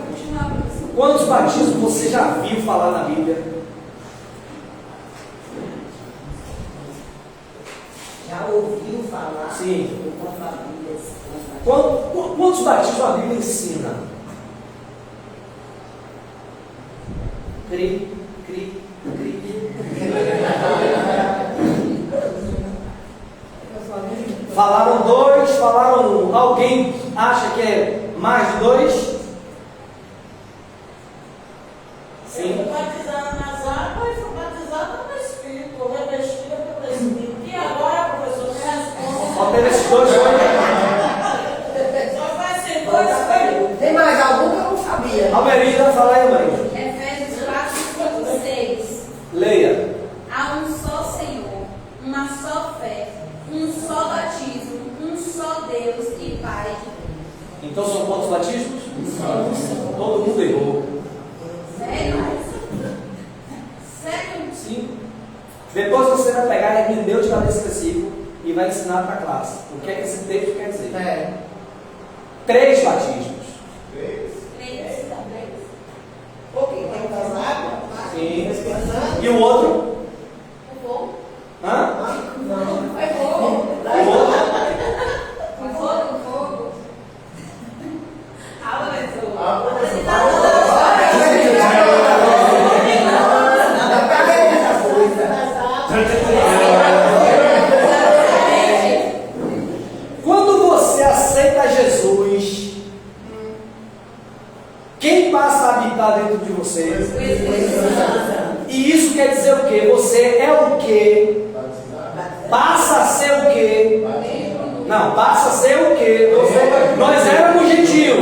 Speaker 6: continuar, professor.
Speaker 1: Quantos batismos você já viu falar na Bíblia?
Speaker 7: Já ouviu falar?
Speaker 1: Sim.
Speaker 7: Enquanto a Bíblia
Speaker 1: Quantos batismos a Bíblia ensina? Cri, cri, cri. Falaram 2, falaram 1. Alguém acha que é mais de 2? Sim.
Speaker 9: Fui batizada nas águas e fui batizada no Espírito, revestida pelo Espírito. E agora, professor, me responde.
Speaker 1: Só teve esses 2 foi.
Speaker 9: Só vai ser 2 foi.
Speaker 4: Tem mais algum que eu não sabia?
Speaker 1: Almelinda, fala aí, mãe.
Speaker 6: Efésios 4, 5, 6.
Speaker 1: Leia.
Speaker 6: Há um só Senhor, uma só fé, um só batismo, um só Deus e Pai.
Speaker 1: Então são quantos batismos? Todo mundo errou.
Speaker 6: Sério? Sério?
Speaker 1: Sim. Depois você vai pegar e entender de cabeça esse versículo e vai ensinar para a classe. O que é que esse texto quer dizer?
Speaker 4: É.
Speaker 1: 3 batismos.
Speaker 6: 3.
Speaker 4: Porque tem das águas.
Speaker 1: Sim. E o outro?
Speaker 6: Fogo.
Speaker 1: Hã?
Speaker 6: Foi fogo.
Speaker 1: O outro?
Speaker 6: Foi fogo, fogo. Ah, professor.
Speaker 5: Ah, professor.
Speaker 6: Você tá
Speaker 1: Quando você aceita Jesus, quem passa a habitar dentro de você? E isso quer dizer o quê? Você é o quê? Passa a ser o quê? Não, passa a ser o quê? Nós éramos gentios.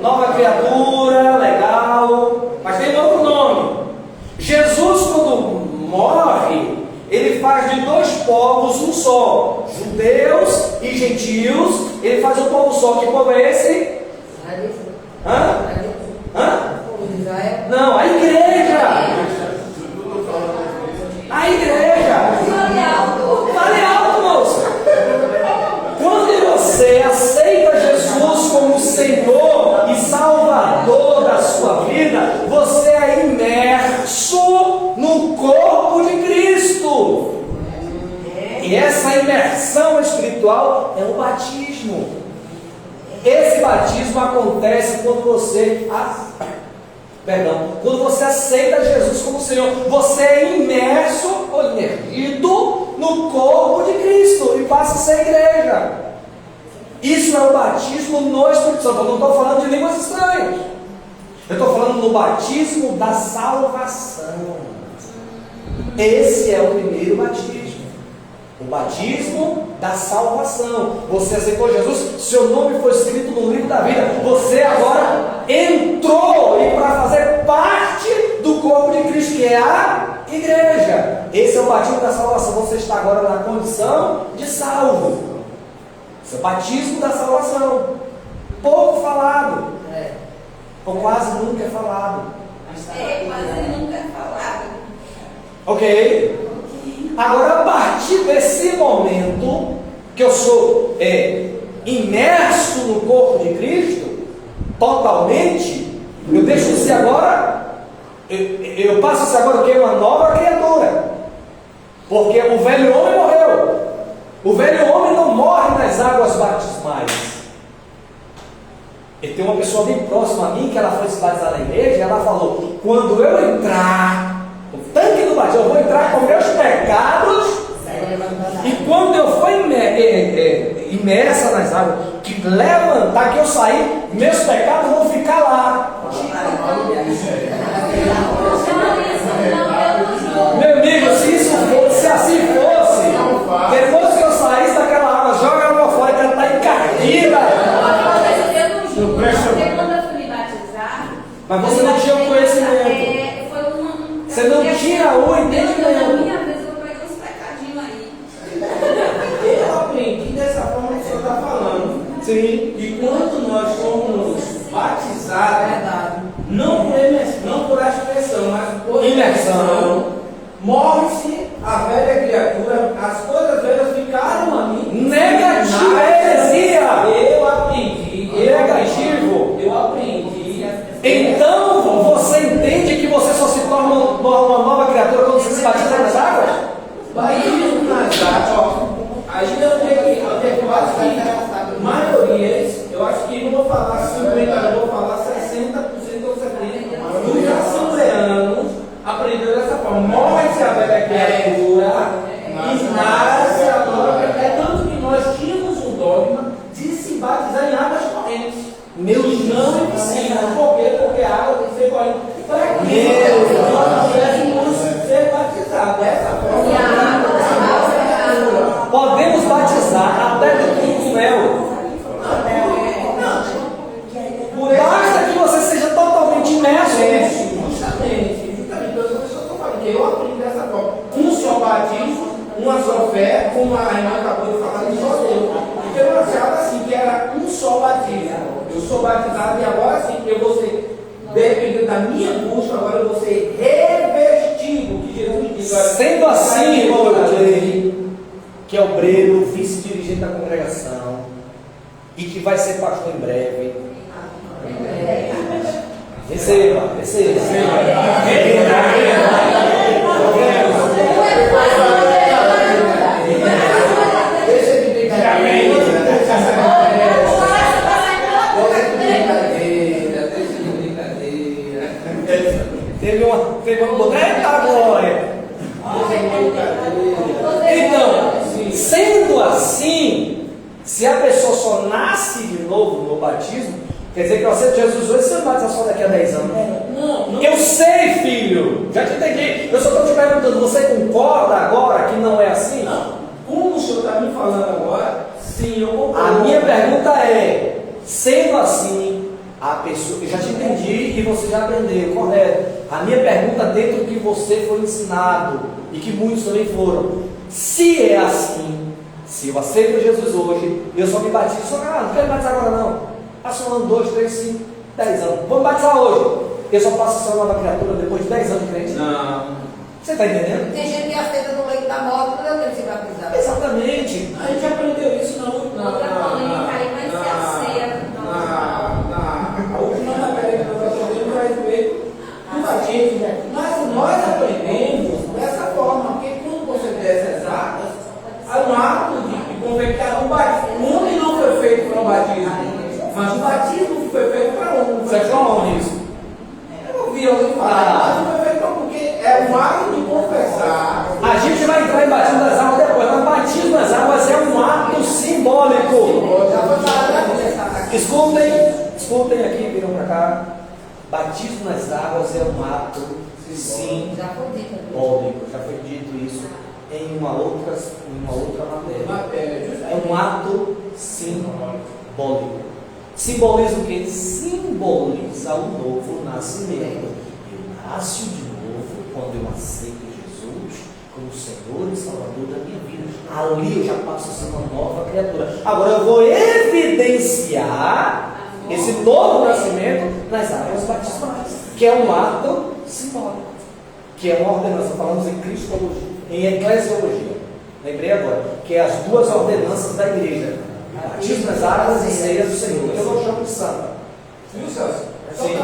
Speaker 1: Nova criatura, legal. Mas tem outro nome. Jesus, quando morre, ele faz de 2 povos um só. Judeus e gentios. Ele faz um povo só. Que povo é esse? Hã? Hã? Não, a igreja. A igreja. Fale alto, moça. Quando você aceita Jesus como Senhor e Salvador da sua vida, você é imerso no corpo de Cristo. E essa imersão espiritual é o batismo. Esse batismo acontece quando quando você aceita Jesus como Senhor. Você é imerso ou imergido no corpo de Cristo e passa a ser igreja. Isso é o batismo no Espírito Santo. Eu não estou falando de línguas estranhas. Eu estou falando do batismo da salvação. Esse é o primeiro batismo. O batismo da salvação. Você aceitou Jesus, seu nome foi escrito no livro da vida. Você agora entrou e para fazer parte do corpo de Cristo, que é a igreja. Esse é o batismo da salvação. Você está agora na condição de salvo. Esse é o batismo da salvação. Pouco falado. Ou quase nunca é falado.
Speaker 6: Quase nunca é falado.
Speaker 1: Ok? Agora, a partir desse momento que eu sou imerso no corpo de Cristo, totalmente, eu deixo de ser agora, eu passo a ser agora o quê? Uma nova criatura. Porque o velho homem morreu. O velho homem não morre nas águas batismais. E tem uma pessoa bem próxima a mim, que ela foi se batizar na igreja, e ela falou: quando eu entrar no tanque do batismo, eu vou entrar com meus pecados, e quando eu for imersa nas águas, que levantar, que eu sair, meus pecados vão ficar lá. Meu amigo, se assim fosse, depois que eu saísse daquela água, joga a água fora, que ela está encardida.
Speaker 6: Porque quando eu fui me batizar,
Speaker 1: mas você não tinha o conhecimento. Você não tinha o
Speaker 6: na
Speaker 1: entendimento.
Speaker 6: minha vez eu peguei uns pecadinhos aí.
Speaker 2: Eu aprendi dessa forma que o senhor está falando.
Speaker 1: Sim.
Speaker 2: E quando nós somos batizados, não por aspersão, mas por imersão, morre-se a velha criatura, as coisas velhas ficaram a mim.
Speaker 1: Negativa heresia.
Speaker 2: Eu aprendi.
Speaker 1: Negativo.
Speaker 2: Eu aprendi.
Speaker 1: Então você entende que você só se torna uma nova criatura quando você se batiza nas águas?
Speaker 2: Batismo nas águas, ó. Aí eu acho que maiorias, eu acho que não vou falar 50, eu vou falar 60% ou 70% dos assembleanos aprenderam dessa forma. Morre-se a velha criatura e nasce a nova criatura. É tanto que nós tínhamos um dogma de se batizar em águas correntes. Meus não ensinam. Por quê? Porque a água tem que ser corrente. Para que nós pudéssemos ser batizados dessa forma.
Speaker 1: Podemos batizar até dentro do mel. Basta que você seja totalmente imerso nisso.
Speaker 2: Justamente. Então, eu estou falando que eu aprendi dessa forma. Um só batismo, uma só fé, como a irmã acabou de falar, e só Deus. Porque eu achava assim, que era um só batismo. Eu sou batizado e agora sim, eu vou ser, dependendo da minha busca, agora eu vou ser revestido, que Jesus diz.
Speaker 1: Sendo assim, irmão Euclide, que é obreiro, vice-dirigente da congregação, e que vai ser pastor em breve. Receba. Teve uma eita glória. Então, sendo assim, se a pessoa só nasce de novo no batismo, quer dizer que eu aceito Jesus hoje, você não batiza só daqui a 10 anos.
Speaker 2: Não.
Speaker 1: Eu sei, filho, já te entendi. Eu só estou te perguntando, você concorda agora que não é assim?
Speaker 2: Não. Como o senhor está me falando agora, sim, eu concordo.
Speaker 1: A minha pergunta é, sendo assim, a pessoa, eu já te entendi e você já aprendeu, correto. A minha pergunta, dentro do que você foi ensinado, e que muitos também foram, se é assim, se eu aceito Jesus hoje, eu só me batizo, só não quero me batizar agora não. Passa um ano, 2, 3, 5, 10 anos. Vamos batizar hoje. Eu só passo a ser uma nova criatura depois de 10 anos de crente.
Speaker 2: Não.
Speaker 1: Você está entendendo?
Speaker 4: Tem gente que aceita no leito da morte, não deu tempo de se batizar.
Speaker 1: Exatamente.
Speaker 2: A gente aprendeu isso na
Speaker 6: Outra polêmica aí vai ser a ceia.
Speaker 2: a última matéria que nós aprendemos a respeito do batismo. Mas nós aprendemos dessa forma, porque quando você desce as águas, há um ato de convectar o batismo. O homem não foi feito para o batismo, mas o batismo foi feito para o homem.
Speaker 1: Você é como isso?
Speaker 2: Eu ouvi alguém falar, mas foi feito porque é um ato de confessar.
Speaker 1: A gente vai entrar em batismo das águas depois, mas batismo das nas águas é um ato simbólico. Escutem aqui, viram para cá. Batismo nas águas é um ato simbólico. Já foi dito isso em uma outra matéria. É um ato simbólico. Simboliza o quê? Simboliza o novo nascimento. Eu nasço de novo quando eu aceito Jesus como Senhor e Salvador da minha vida. Ali eu já passo a ser uma nova criatura. Agora eu vou evidenciar esse novo nascimento nas águas batismais, que é um ato simbólico, que é uma ordenança. Falamos em cristologia, em eclesiologia. Lembrei agora, que é as duas ordenanças da igreja: batismo nas águas e ceia do Senhor. Eu não chamo de santa.
Speaker 2: Viu, Celso?
Speaker 1: Sim.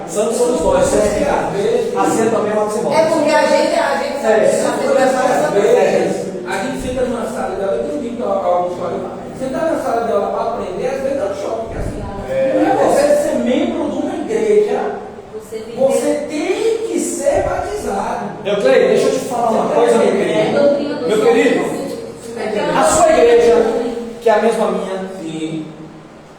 Speaker 1: Santos somos nós, assim também é um ato simbólico.
Speaker 4: É porque a gente
Speaker 2: a gente senta numa sala dela, eu tenho dito alguns colegas, sentar na sala dela para aprender, às vezes dá um choque, porque assim, não é você ser membro de uma igreja, você tem que ser batizado.
Speaker 1: Meu Cleide, deixa eu te falar uma coisa, meu querido. Meu querido, a sua igreja, que é a mesma minha,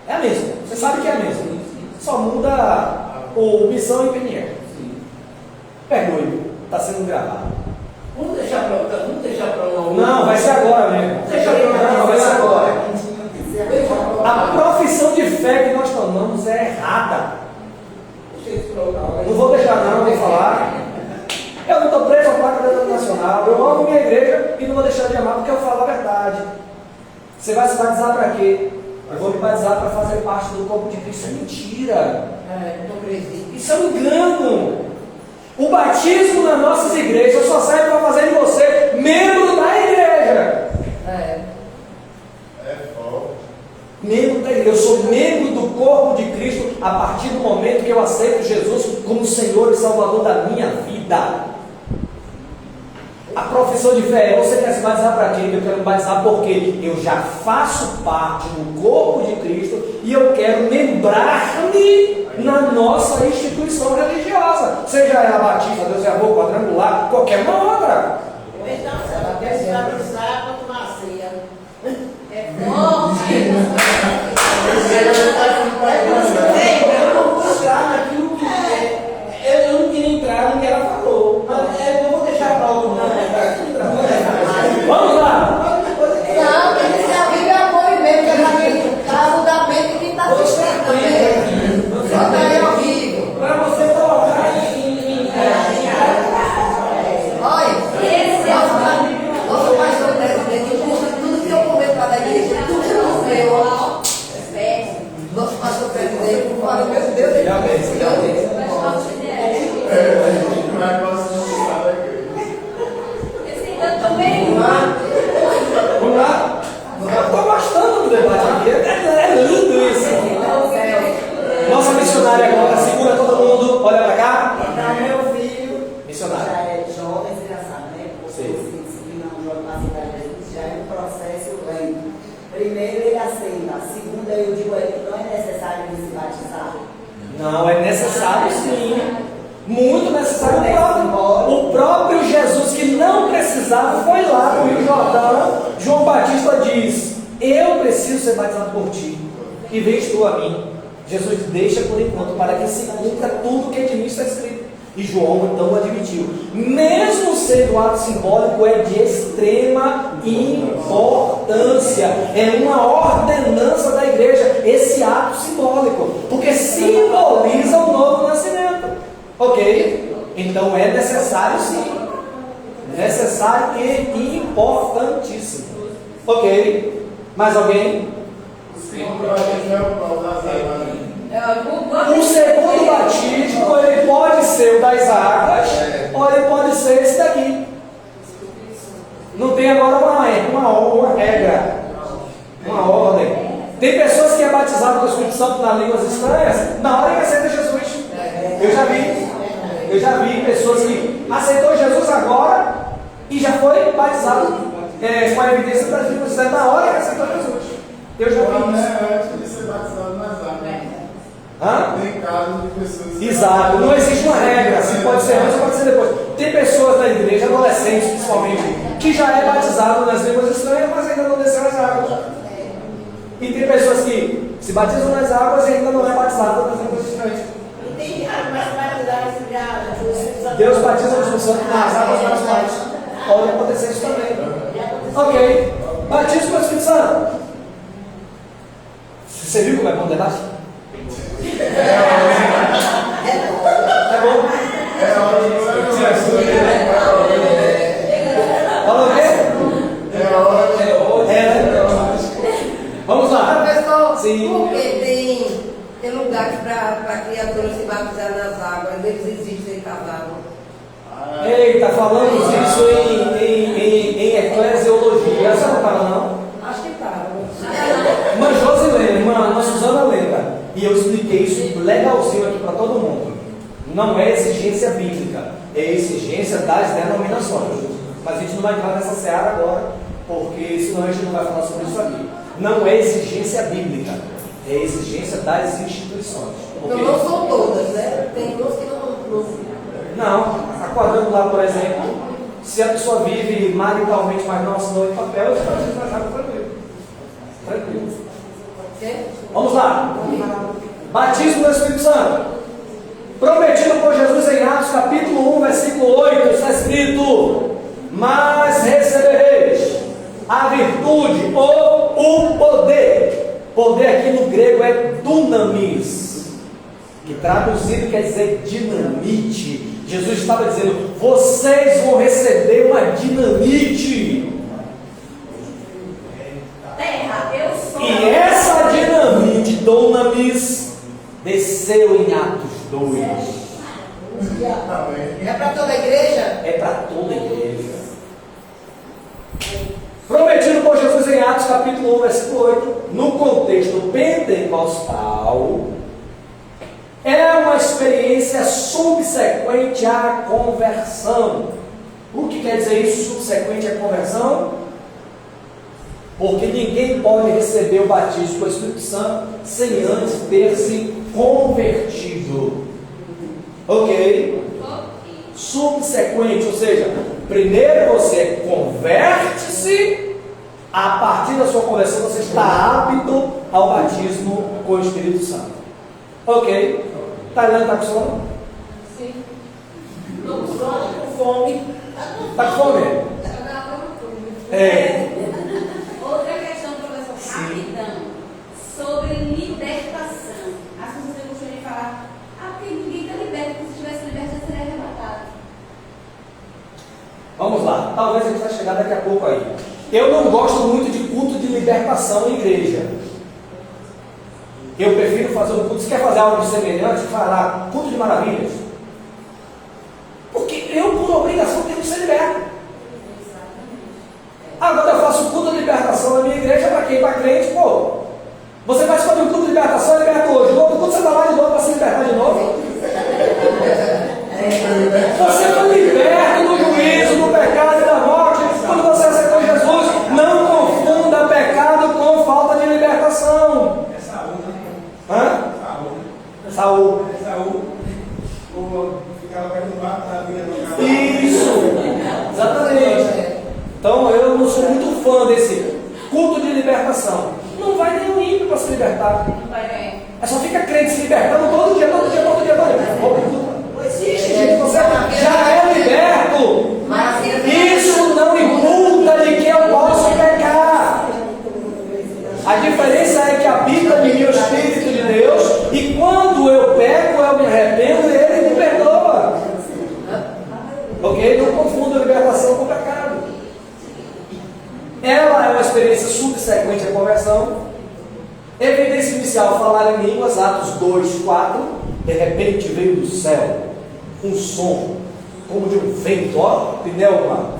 Speaker 1: é a mesma. Você sabe que é a mesma. Só muda o Missão e Peniel. Perdoe, está sendo gravado.
Speaker 2: Vamos deixar para uma.
Speaker 1: Não, vai ser agora mesmo. Não, vai ser agora. A profissão de fé que nós tomamos é errada. Não vou deixar não, vou falar. Eu não estou preso à placa denominacional. Eu amo minha igreja e não vou deixar de amar porque eu falo a verdade. Você vai se batizar para quê? Eu vou me batizar para fazer parte do corpo de Cristo. Isso é mentira. Isso é um engano. O batismo nas nossas igrejas só serve para fazer de você membro da igreja. Membro da igreja. Eu sou membro do corpo de Cristo a partir do momento que eu aceito Jesus como Senhor e Salvador da minha vida. A profissão de fé é: você quer se batizar para quê? Eu quero me batizar porque eu já faço parte do corpo de Cristo e eu quero lembrar-me na nossa instituição religiosa, seja ela batista, Deus é amor, quadrangular, qualquer uma outra.
Speaker 7: Então, se ela quer se batizar para tomar ceia.
Speaker 2: Eu não vou entrar naquilo que é. Eu não queria entrar no que ela falou. Mas eu vou deixar para outro mundo.
Speaker 1: Vamos lá!
Speaker 4: Não, porque a Bíblia é apoio mesmo, para mudar a mente de quem está assistindo também. Só daí é horrível.
Speaker 2: Para você colocar
Speaker 4: Nossa pastor presidente, tudo que eu comento para a igreja, tudo que eu meu. Nosso pastor presidente, fala, meu Deus, ele
Speaker 1: Vamos lá? Eu estou gostando do debate aqui. É lindo isso. Nossa missionária agora, segura todo mundo, olha para cá.
Speaker 7: Então, meu filho
Speaker 1: Missionária.
Speaker 7: já é jovem, engraçado, né? Porque
Speaker 1: Sim.
Speaker 7: disciplina um jovem para a cidade de Jesus já é um processo lento. Primeiro ele aceita, segundo eu digo a ele que não é necessário ele se batizar.
Speaker 1: Não, é necessário sim. Muito necessário. O próprio Jesus, que não precisava, foi lá no Rio Jordão. João Batista diz: eu preciso ser batizado por ti, e vens tu a mim. Jesus deixa por enquanto, para que se cumpra tudo que de mim está escrito. E João então admitiu: mesmo sendo um ato simbólico, é de extrema importância. É uma ordenança da igreja esse ato simbólico, porque simboliza o novo nascimento. Ok? Então é necessário sim. Necessário e importantíssimo. Ok? Mais alguém? O segundo batismo, ele pode ser o das águas, ou ele pode ser esse daqui. Não tem agora uma regra, uma ordem. Tem pessoas que é batizado com o Espírito Santo nas línguas estranhas na hora que aceita Jesus. Eu já vi pessoas que aceitou Jesus agora e já foi batizado com a evidência das línguas estranhas na hora que aceitou Jesus. Eu já vi isso.
Speaker 5: Antes de ser batizado nas águas. Tem casos de pessoas que...
Speaker 1: Exato, não existe uma regra, assim pode ser antes ou pode ser depois. Tem pessoas da igreja, adolescentes principalmente, que já é batizado nas línguas estranhas, mas ainda não desceu as águas. E tem pessoas que se batizam nas águas e ainda não é batizado nas línguas estranhas.
Speaker 9: E tem que batizar esse
Speaker 1: Deus batiza o Espírito Santo nas águas batizadas. Pode acontecer isso também. Ok. Batismo com o Espírito Santo. Você viu como é bom o debate? É bom. Falou o quê? Vamos lá.
Speaker 4: Professor,
Speaker 1: Sim.
Speaker 4: porque tem lugares para criaturas se batizar nas águas, eles existem casados.
Speaker 1: Eita, falamos isso em eclesiologia. Você não estava, não?
Speaker 4: Acho que tá.
Speaker 1: Irmã Josi lembra, irmã Suzana lembra. E eu expliquei isso legalzinho aqui para todo mundo. Não é exigência bíblica, é exigência das denominações. Mas a gente não vai entrar nessa seara agora, porque senão a gente não vai falar sobre isso aqui. Não é exigência bíblica, é exigência das instituições.
Speaker 4: Porque não são todas, né? Tem umas que não.
Speaker 1: Não, a quadrangular, por exemplo, se a pessoa vive maritalmente, mas não assinou em papel, você pode fazer tranquilo. Tranquilo. Vamos lá. Batismo do Espírito Santo. Prometido por Jesus em Atos capítulo 1, versículo 8, está escrito: mas recebereis a virtude ou o poder. Poder aqui no grego é dunamis, que traduzido quer dizer dinamite. Jesus estava dizendo: vocês vão receber uma dinamite.
Speaker 6: Terra, eu sou.
Speaker 1: E essa dinamite, dunamis, desceu em Atos 2.
Speaker 4: É para toda a igreja?
Speaker 1: É para toda a igreja. Prometido por Jesus em Atos capítulo 1, versículo 8, no contexto pentecostal, é uma experiência subsequente à conversão. O que quer dizer isso, subsequente à conversão? Porque ninguém pode receber o batismo com o Espírito Santo sem antes ter se convertido. Ok? Subsequente, ou seja, primeiro você converte-se, a partir da sua conversão você está apto ao batismo com o Espírito Santo. Ok? Tailândia está com sono?
Speaker 9: Sim. Não, só com fome.
Speaker 1: Está com fome? É.
Speaker 6: Outra questão, professor, rapidão, sobre libertação. As pessoas gostam de falar, porque ninguém está liberto, porque se tivesse liberto já seria arrebatado.
Speaker 1: Vamos lá, talvez a gente vai chegar daqui a pouco aí. Eu não gosto muito de culto de libertação em igreja. Eu prefiro fazer um culto. Se quer fazer algo semelhante, falar culto de maravilhas. Porque eu, por obrigação, tenho que ser liberto. Agora eu faço culto de libertação na minha igreja para quem? Para crente, pô. Você participa de um culto de libertação e liberta hoje. No outro culto você vai lá de novo para se libertar de novo. Você foi liberto do juízo, do pecado e da morte quando você aceitou Jesus. Não confunda pecado com falta de libertação.
Speaker 3: É Saúl, né?
Speaker 1: Hã? Saúl.
Speaker 3: É Saúl. Ficava perturbado na vida do cara.
Speaker 1: Isso, exatamente. Então eu não sou muito fã desse culto de libertação. Não vai nenhum ímpio para se libertar.
Speaker 6: Não vai ganhar.
Speaker 1: É só fica crente se libertando todo dia. Não existe, gente. Você já é liberto. Isso não imputa de que eu posso pecar. A diferença é que habita em mim o Espírito de Deus, e quando eu peco, eu me arrependo e Ele me perdoa. Ok? Não confunda libertação com pecado. Ela é uma experiência subsequente à conversão. Evidência inicial, falar em línguas, Atos 2, 4. De repente veio do céu um som, como de um vento, pneuma,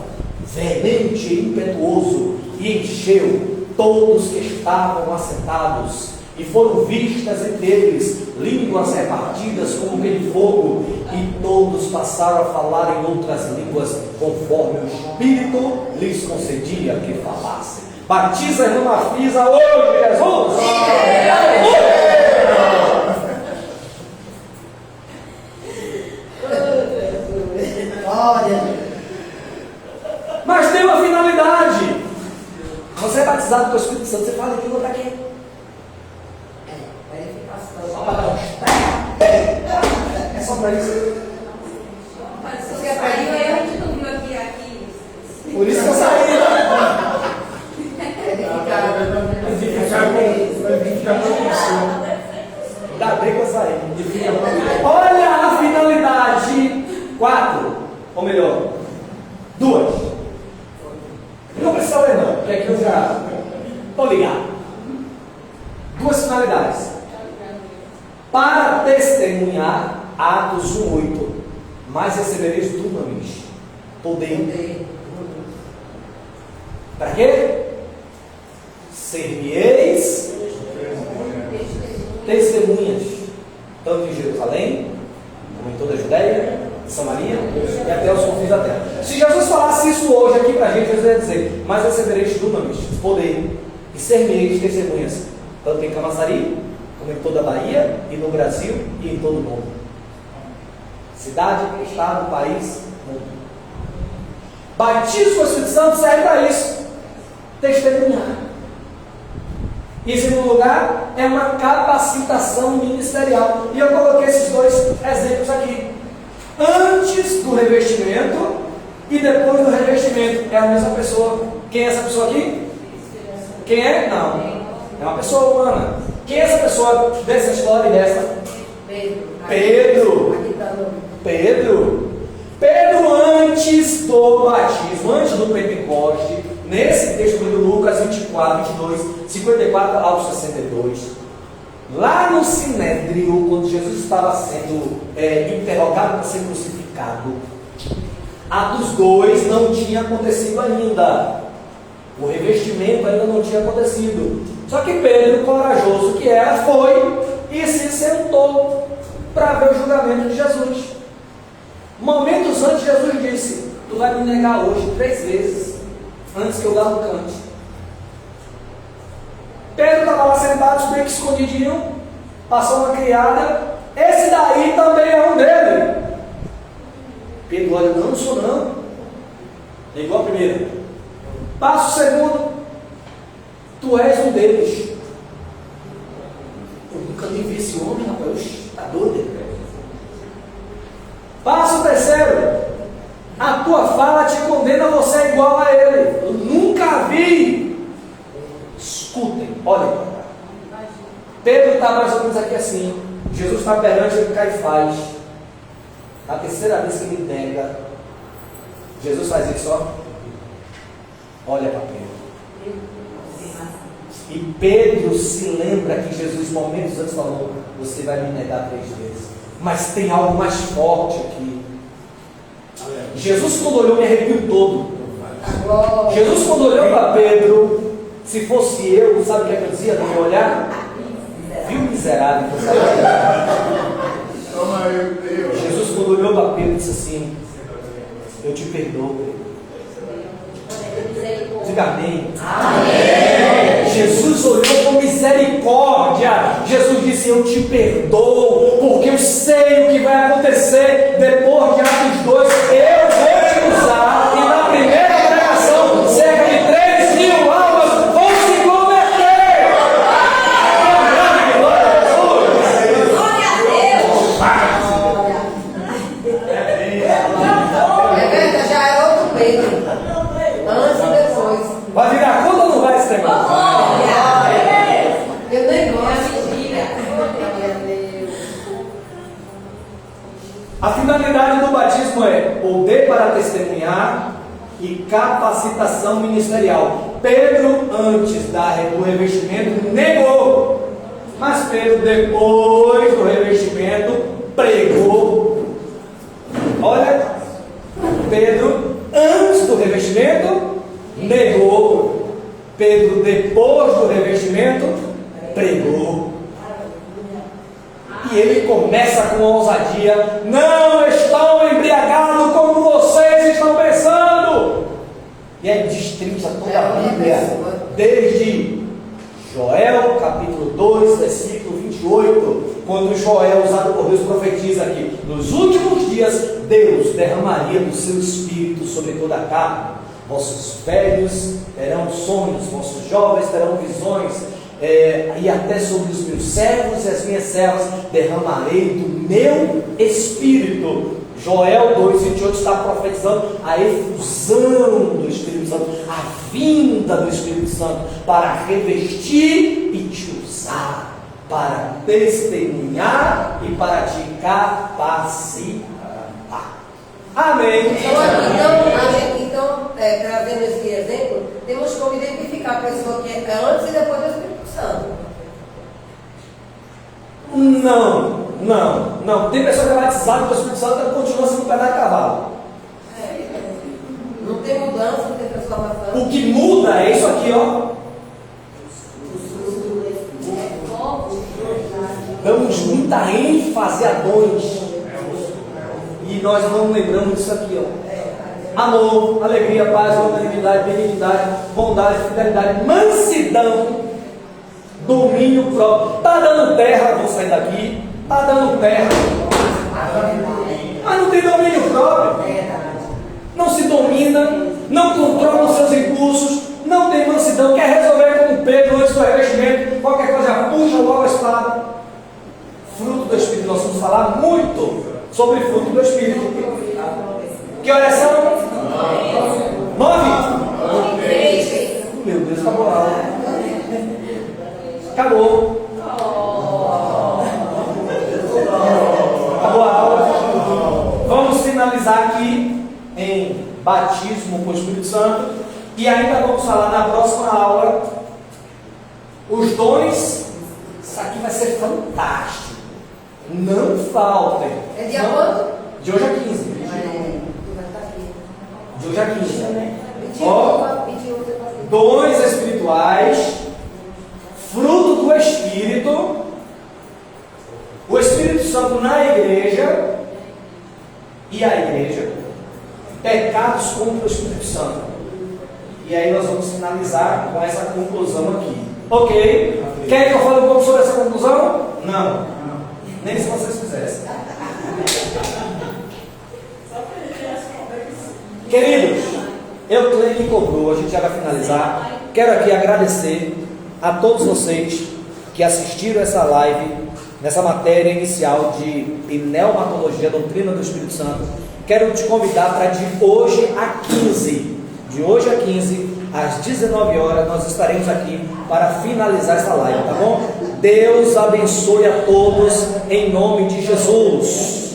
Speaker 1: veemente e impetuoso, e encheu todos que estavam assentados, e foram vistas entre eles línguas repartidas como que de fogo, e todos passaram a falar em outras línguas, conforme o Espírito lhes concedia que falassem. Batiza a irmã Marfisa hoje, Jesus!
Speaker 4: Olha.
Speaker 1: Mas tem uma finalidade. Só para dar uns... É só para isso.
Speaker 6: Mas se você saiu, aí a gente não viu aqui.
Speaker 1: Por isso que eu saí, né? Ainda bem que eu saí. Olha a finalidade. 4. Ou melhor, 2. Não precisa ler não, porque aqui eu já estou ligado. 2 finalidades. Para testemunhar, Atos 1:8, mas recebereis dunamis, poder. Para quê? Ser-me-eis testemunhas, tanto em Jerusalém, como em toda a Judéia, Samaria e até os confins da terra. Se Jesus falasse isso hoje aqui para a gente, Jesus ia dizer: mas recebereis dunamis, poder, e ser-me-eis testemunhas, tanto em Camaçari, como em toda a Bahia, e no Brasil, e em todo o mundo. Cidade, estado, país, mundo. Batismo com o Espírito Santo serve para isso. Testemunhar. E em segundo lugar, é uma capacitação ministerial. E eu coloquei esses 2 exemplos aqui. Antes do revestimento e depois do revestimento. É a mesma pessoa. Quem é essa pessoa aqui? Quem é? Não. É uma pessoa humana. Quem é essa pessoa dessa história e dessa? Pedro antes do batismo, antes do Pentecoste, nesse texto do Lucas 24, 22, 54 ao 62, lá no Sinédrio, quando Jesus estava sendo interrogado para ser crucificado, Atos 2 não tinha acontecido ainda, o revestimento ainda não tinha acontecido. Só que Pedro, corajoso que era, foi e se sentou para ver o julgamento de Jesus. Momentos antes, Jesus disse: tu vai me negar hoje 3 vezes, antes que eu galo cante. Pedro estava lá sentado, meio que escondidinho, passou uma criada: esse daí também é um dele. Pedro olha: não sou não. É igual a primeira. Passa o segundo: tu és um deles. Eu nunca nem vi esse homem, rapaz. Está doido? Passa o terceiro: a tua fala te condena, você é igual a ele. Eu nunca vi. Escutem, olhem. Pedro está mais ou menos aqui assim. Jesus está perante Caifás. Na terceira vez que ele nega, Jesus faz isso, ó. Olha para Pedro. E Pedro se lembra que Jesus, momentos antes, falou: você vai me negar 3 vezes. Mas tem algo mais forte aqui. Jesus, quando olhou, me arrepiou todo. Jesus, quando olhou para Pedro, se fosse eu, sabe o que eu dizia no meu olhar? Viu, miserável? Jesus, quando olhou para Pedro, disse assim: eu te perdoo, Pedro. Diga amém. Amém. Jesus olhou com misericórdia. Jesus disse: eu te perdoo, porque eu sei o que vai acontecer depois de Atos 2. Eu vou te usar. E na primeira pregação, cerca de 3.000 almas vão se converter. Glória a Deus.
Speaker 4: Já é outro Pedro. Antes e depois.
Speaker 1: Vai virar conta ou não vai esse negócio?
Speaker 4: Eu nem gosto.
Speaker 1: A finalidade do batismo é poder para testemunhar e capacitação ministerial. Pedro, antes do revestimento, negou. Mas Pedro, depois do revestimento, pregou. Olha, Pedro, antes do revestimento, negou. Pedro, depois do revestimento, pregou. E ele começa com ousadia: não estão embriagados como vocês estão pensando. E aí destrincha toda a Bíblia, desde Joel capítulo 2, versículo 28, quando Joel, usado por Deus, profetiza que nos últimos dias Deus derramaria do seu espírito sobre toda a carne. Vossos velhos terão sonhos, vossos jovens terão visões, e até sobre os meus servos e as minhas servas derramarei do meu Espírito. Joel 2,28 está profetizando a efusão do Espírito Santo, a vinda do Espírito Santo para revestir e te usar, para testemunhar e para te capacitar. Amém.
Speaker 4: Então, trazendo esse exemplo, temos como identificar a pessoa que é antes e depois do Espírito Santo.
Speaker 1: Não. Tem pessoa que é batizada com o Espírito Santo e continua sendo um pedaço de cavalo.
Speaker 4: Não tem mudança, não tem transformação.
Speaker 1: O que muda é isso aqui, ó. Damos muita ênfase a dons. E nós não lembramos disso aqui, ó. Amor, alegria, paz, longanimidade, benignidade, bondade, fidelidade, mansidão, domínio próprio. Está dando terra, vou sair daqui. Está dando terra, mas não tem domínio próprio. Não se domina, não controla os seus impulsos, não tem mansidão, quer resolver como Pedro antes do revestimento, qualquer coisa puxa logo a espada. Fruto do Espírito, nós vamos falar muito sobre fruto do Espírito. Que horas são? 9? Meu Deus, acabou a aula. Acabou. Acabou a aula. Vamos finalizar aqui em batismo com o Espírito Santo. E ainda vamos falar na próxima aula os dons. Isso aqui vai ser fantástico. Não faltem.
Speaker 4: É dia quanto?
Speaker 1: De hoje a 15. De hoje a 15.
Speaker 4: 21,
Speaker 1: Ó, dons espirituais, fruto do Espírito, o Espírito Santo na igreja e a igreja, pecados contra o Espírito Santo. E aí nós vamos finalizar com essa conclusão aqui. Ok? Querem que eu fale um pouco sobre essa conclusão? Não. Nem se vocês quisessem. Queridos, eu creio que cobrou, a gente já vai finalizar. Quero aqui agradecer a todos vocês que assistiram essa live, nessa matéria inicial de pneumatologia, doutrina do Espírito Santo. Quero te convidar para de hoje a 15, às 19 horas, nós estaremos aqui para finalizar essa live, tá bom? Deus abençoe a todos, em nome de Jesus.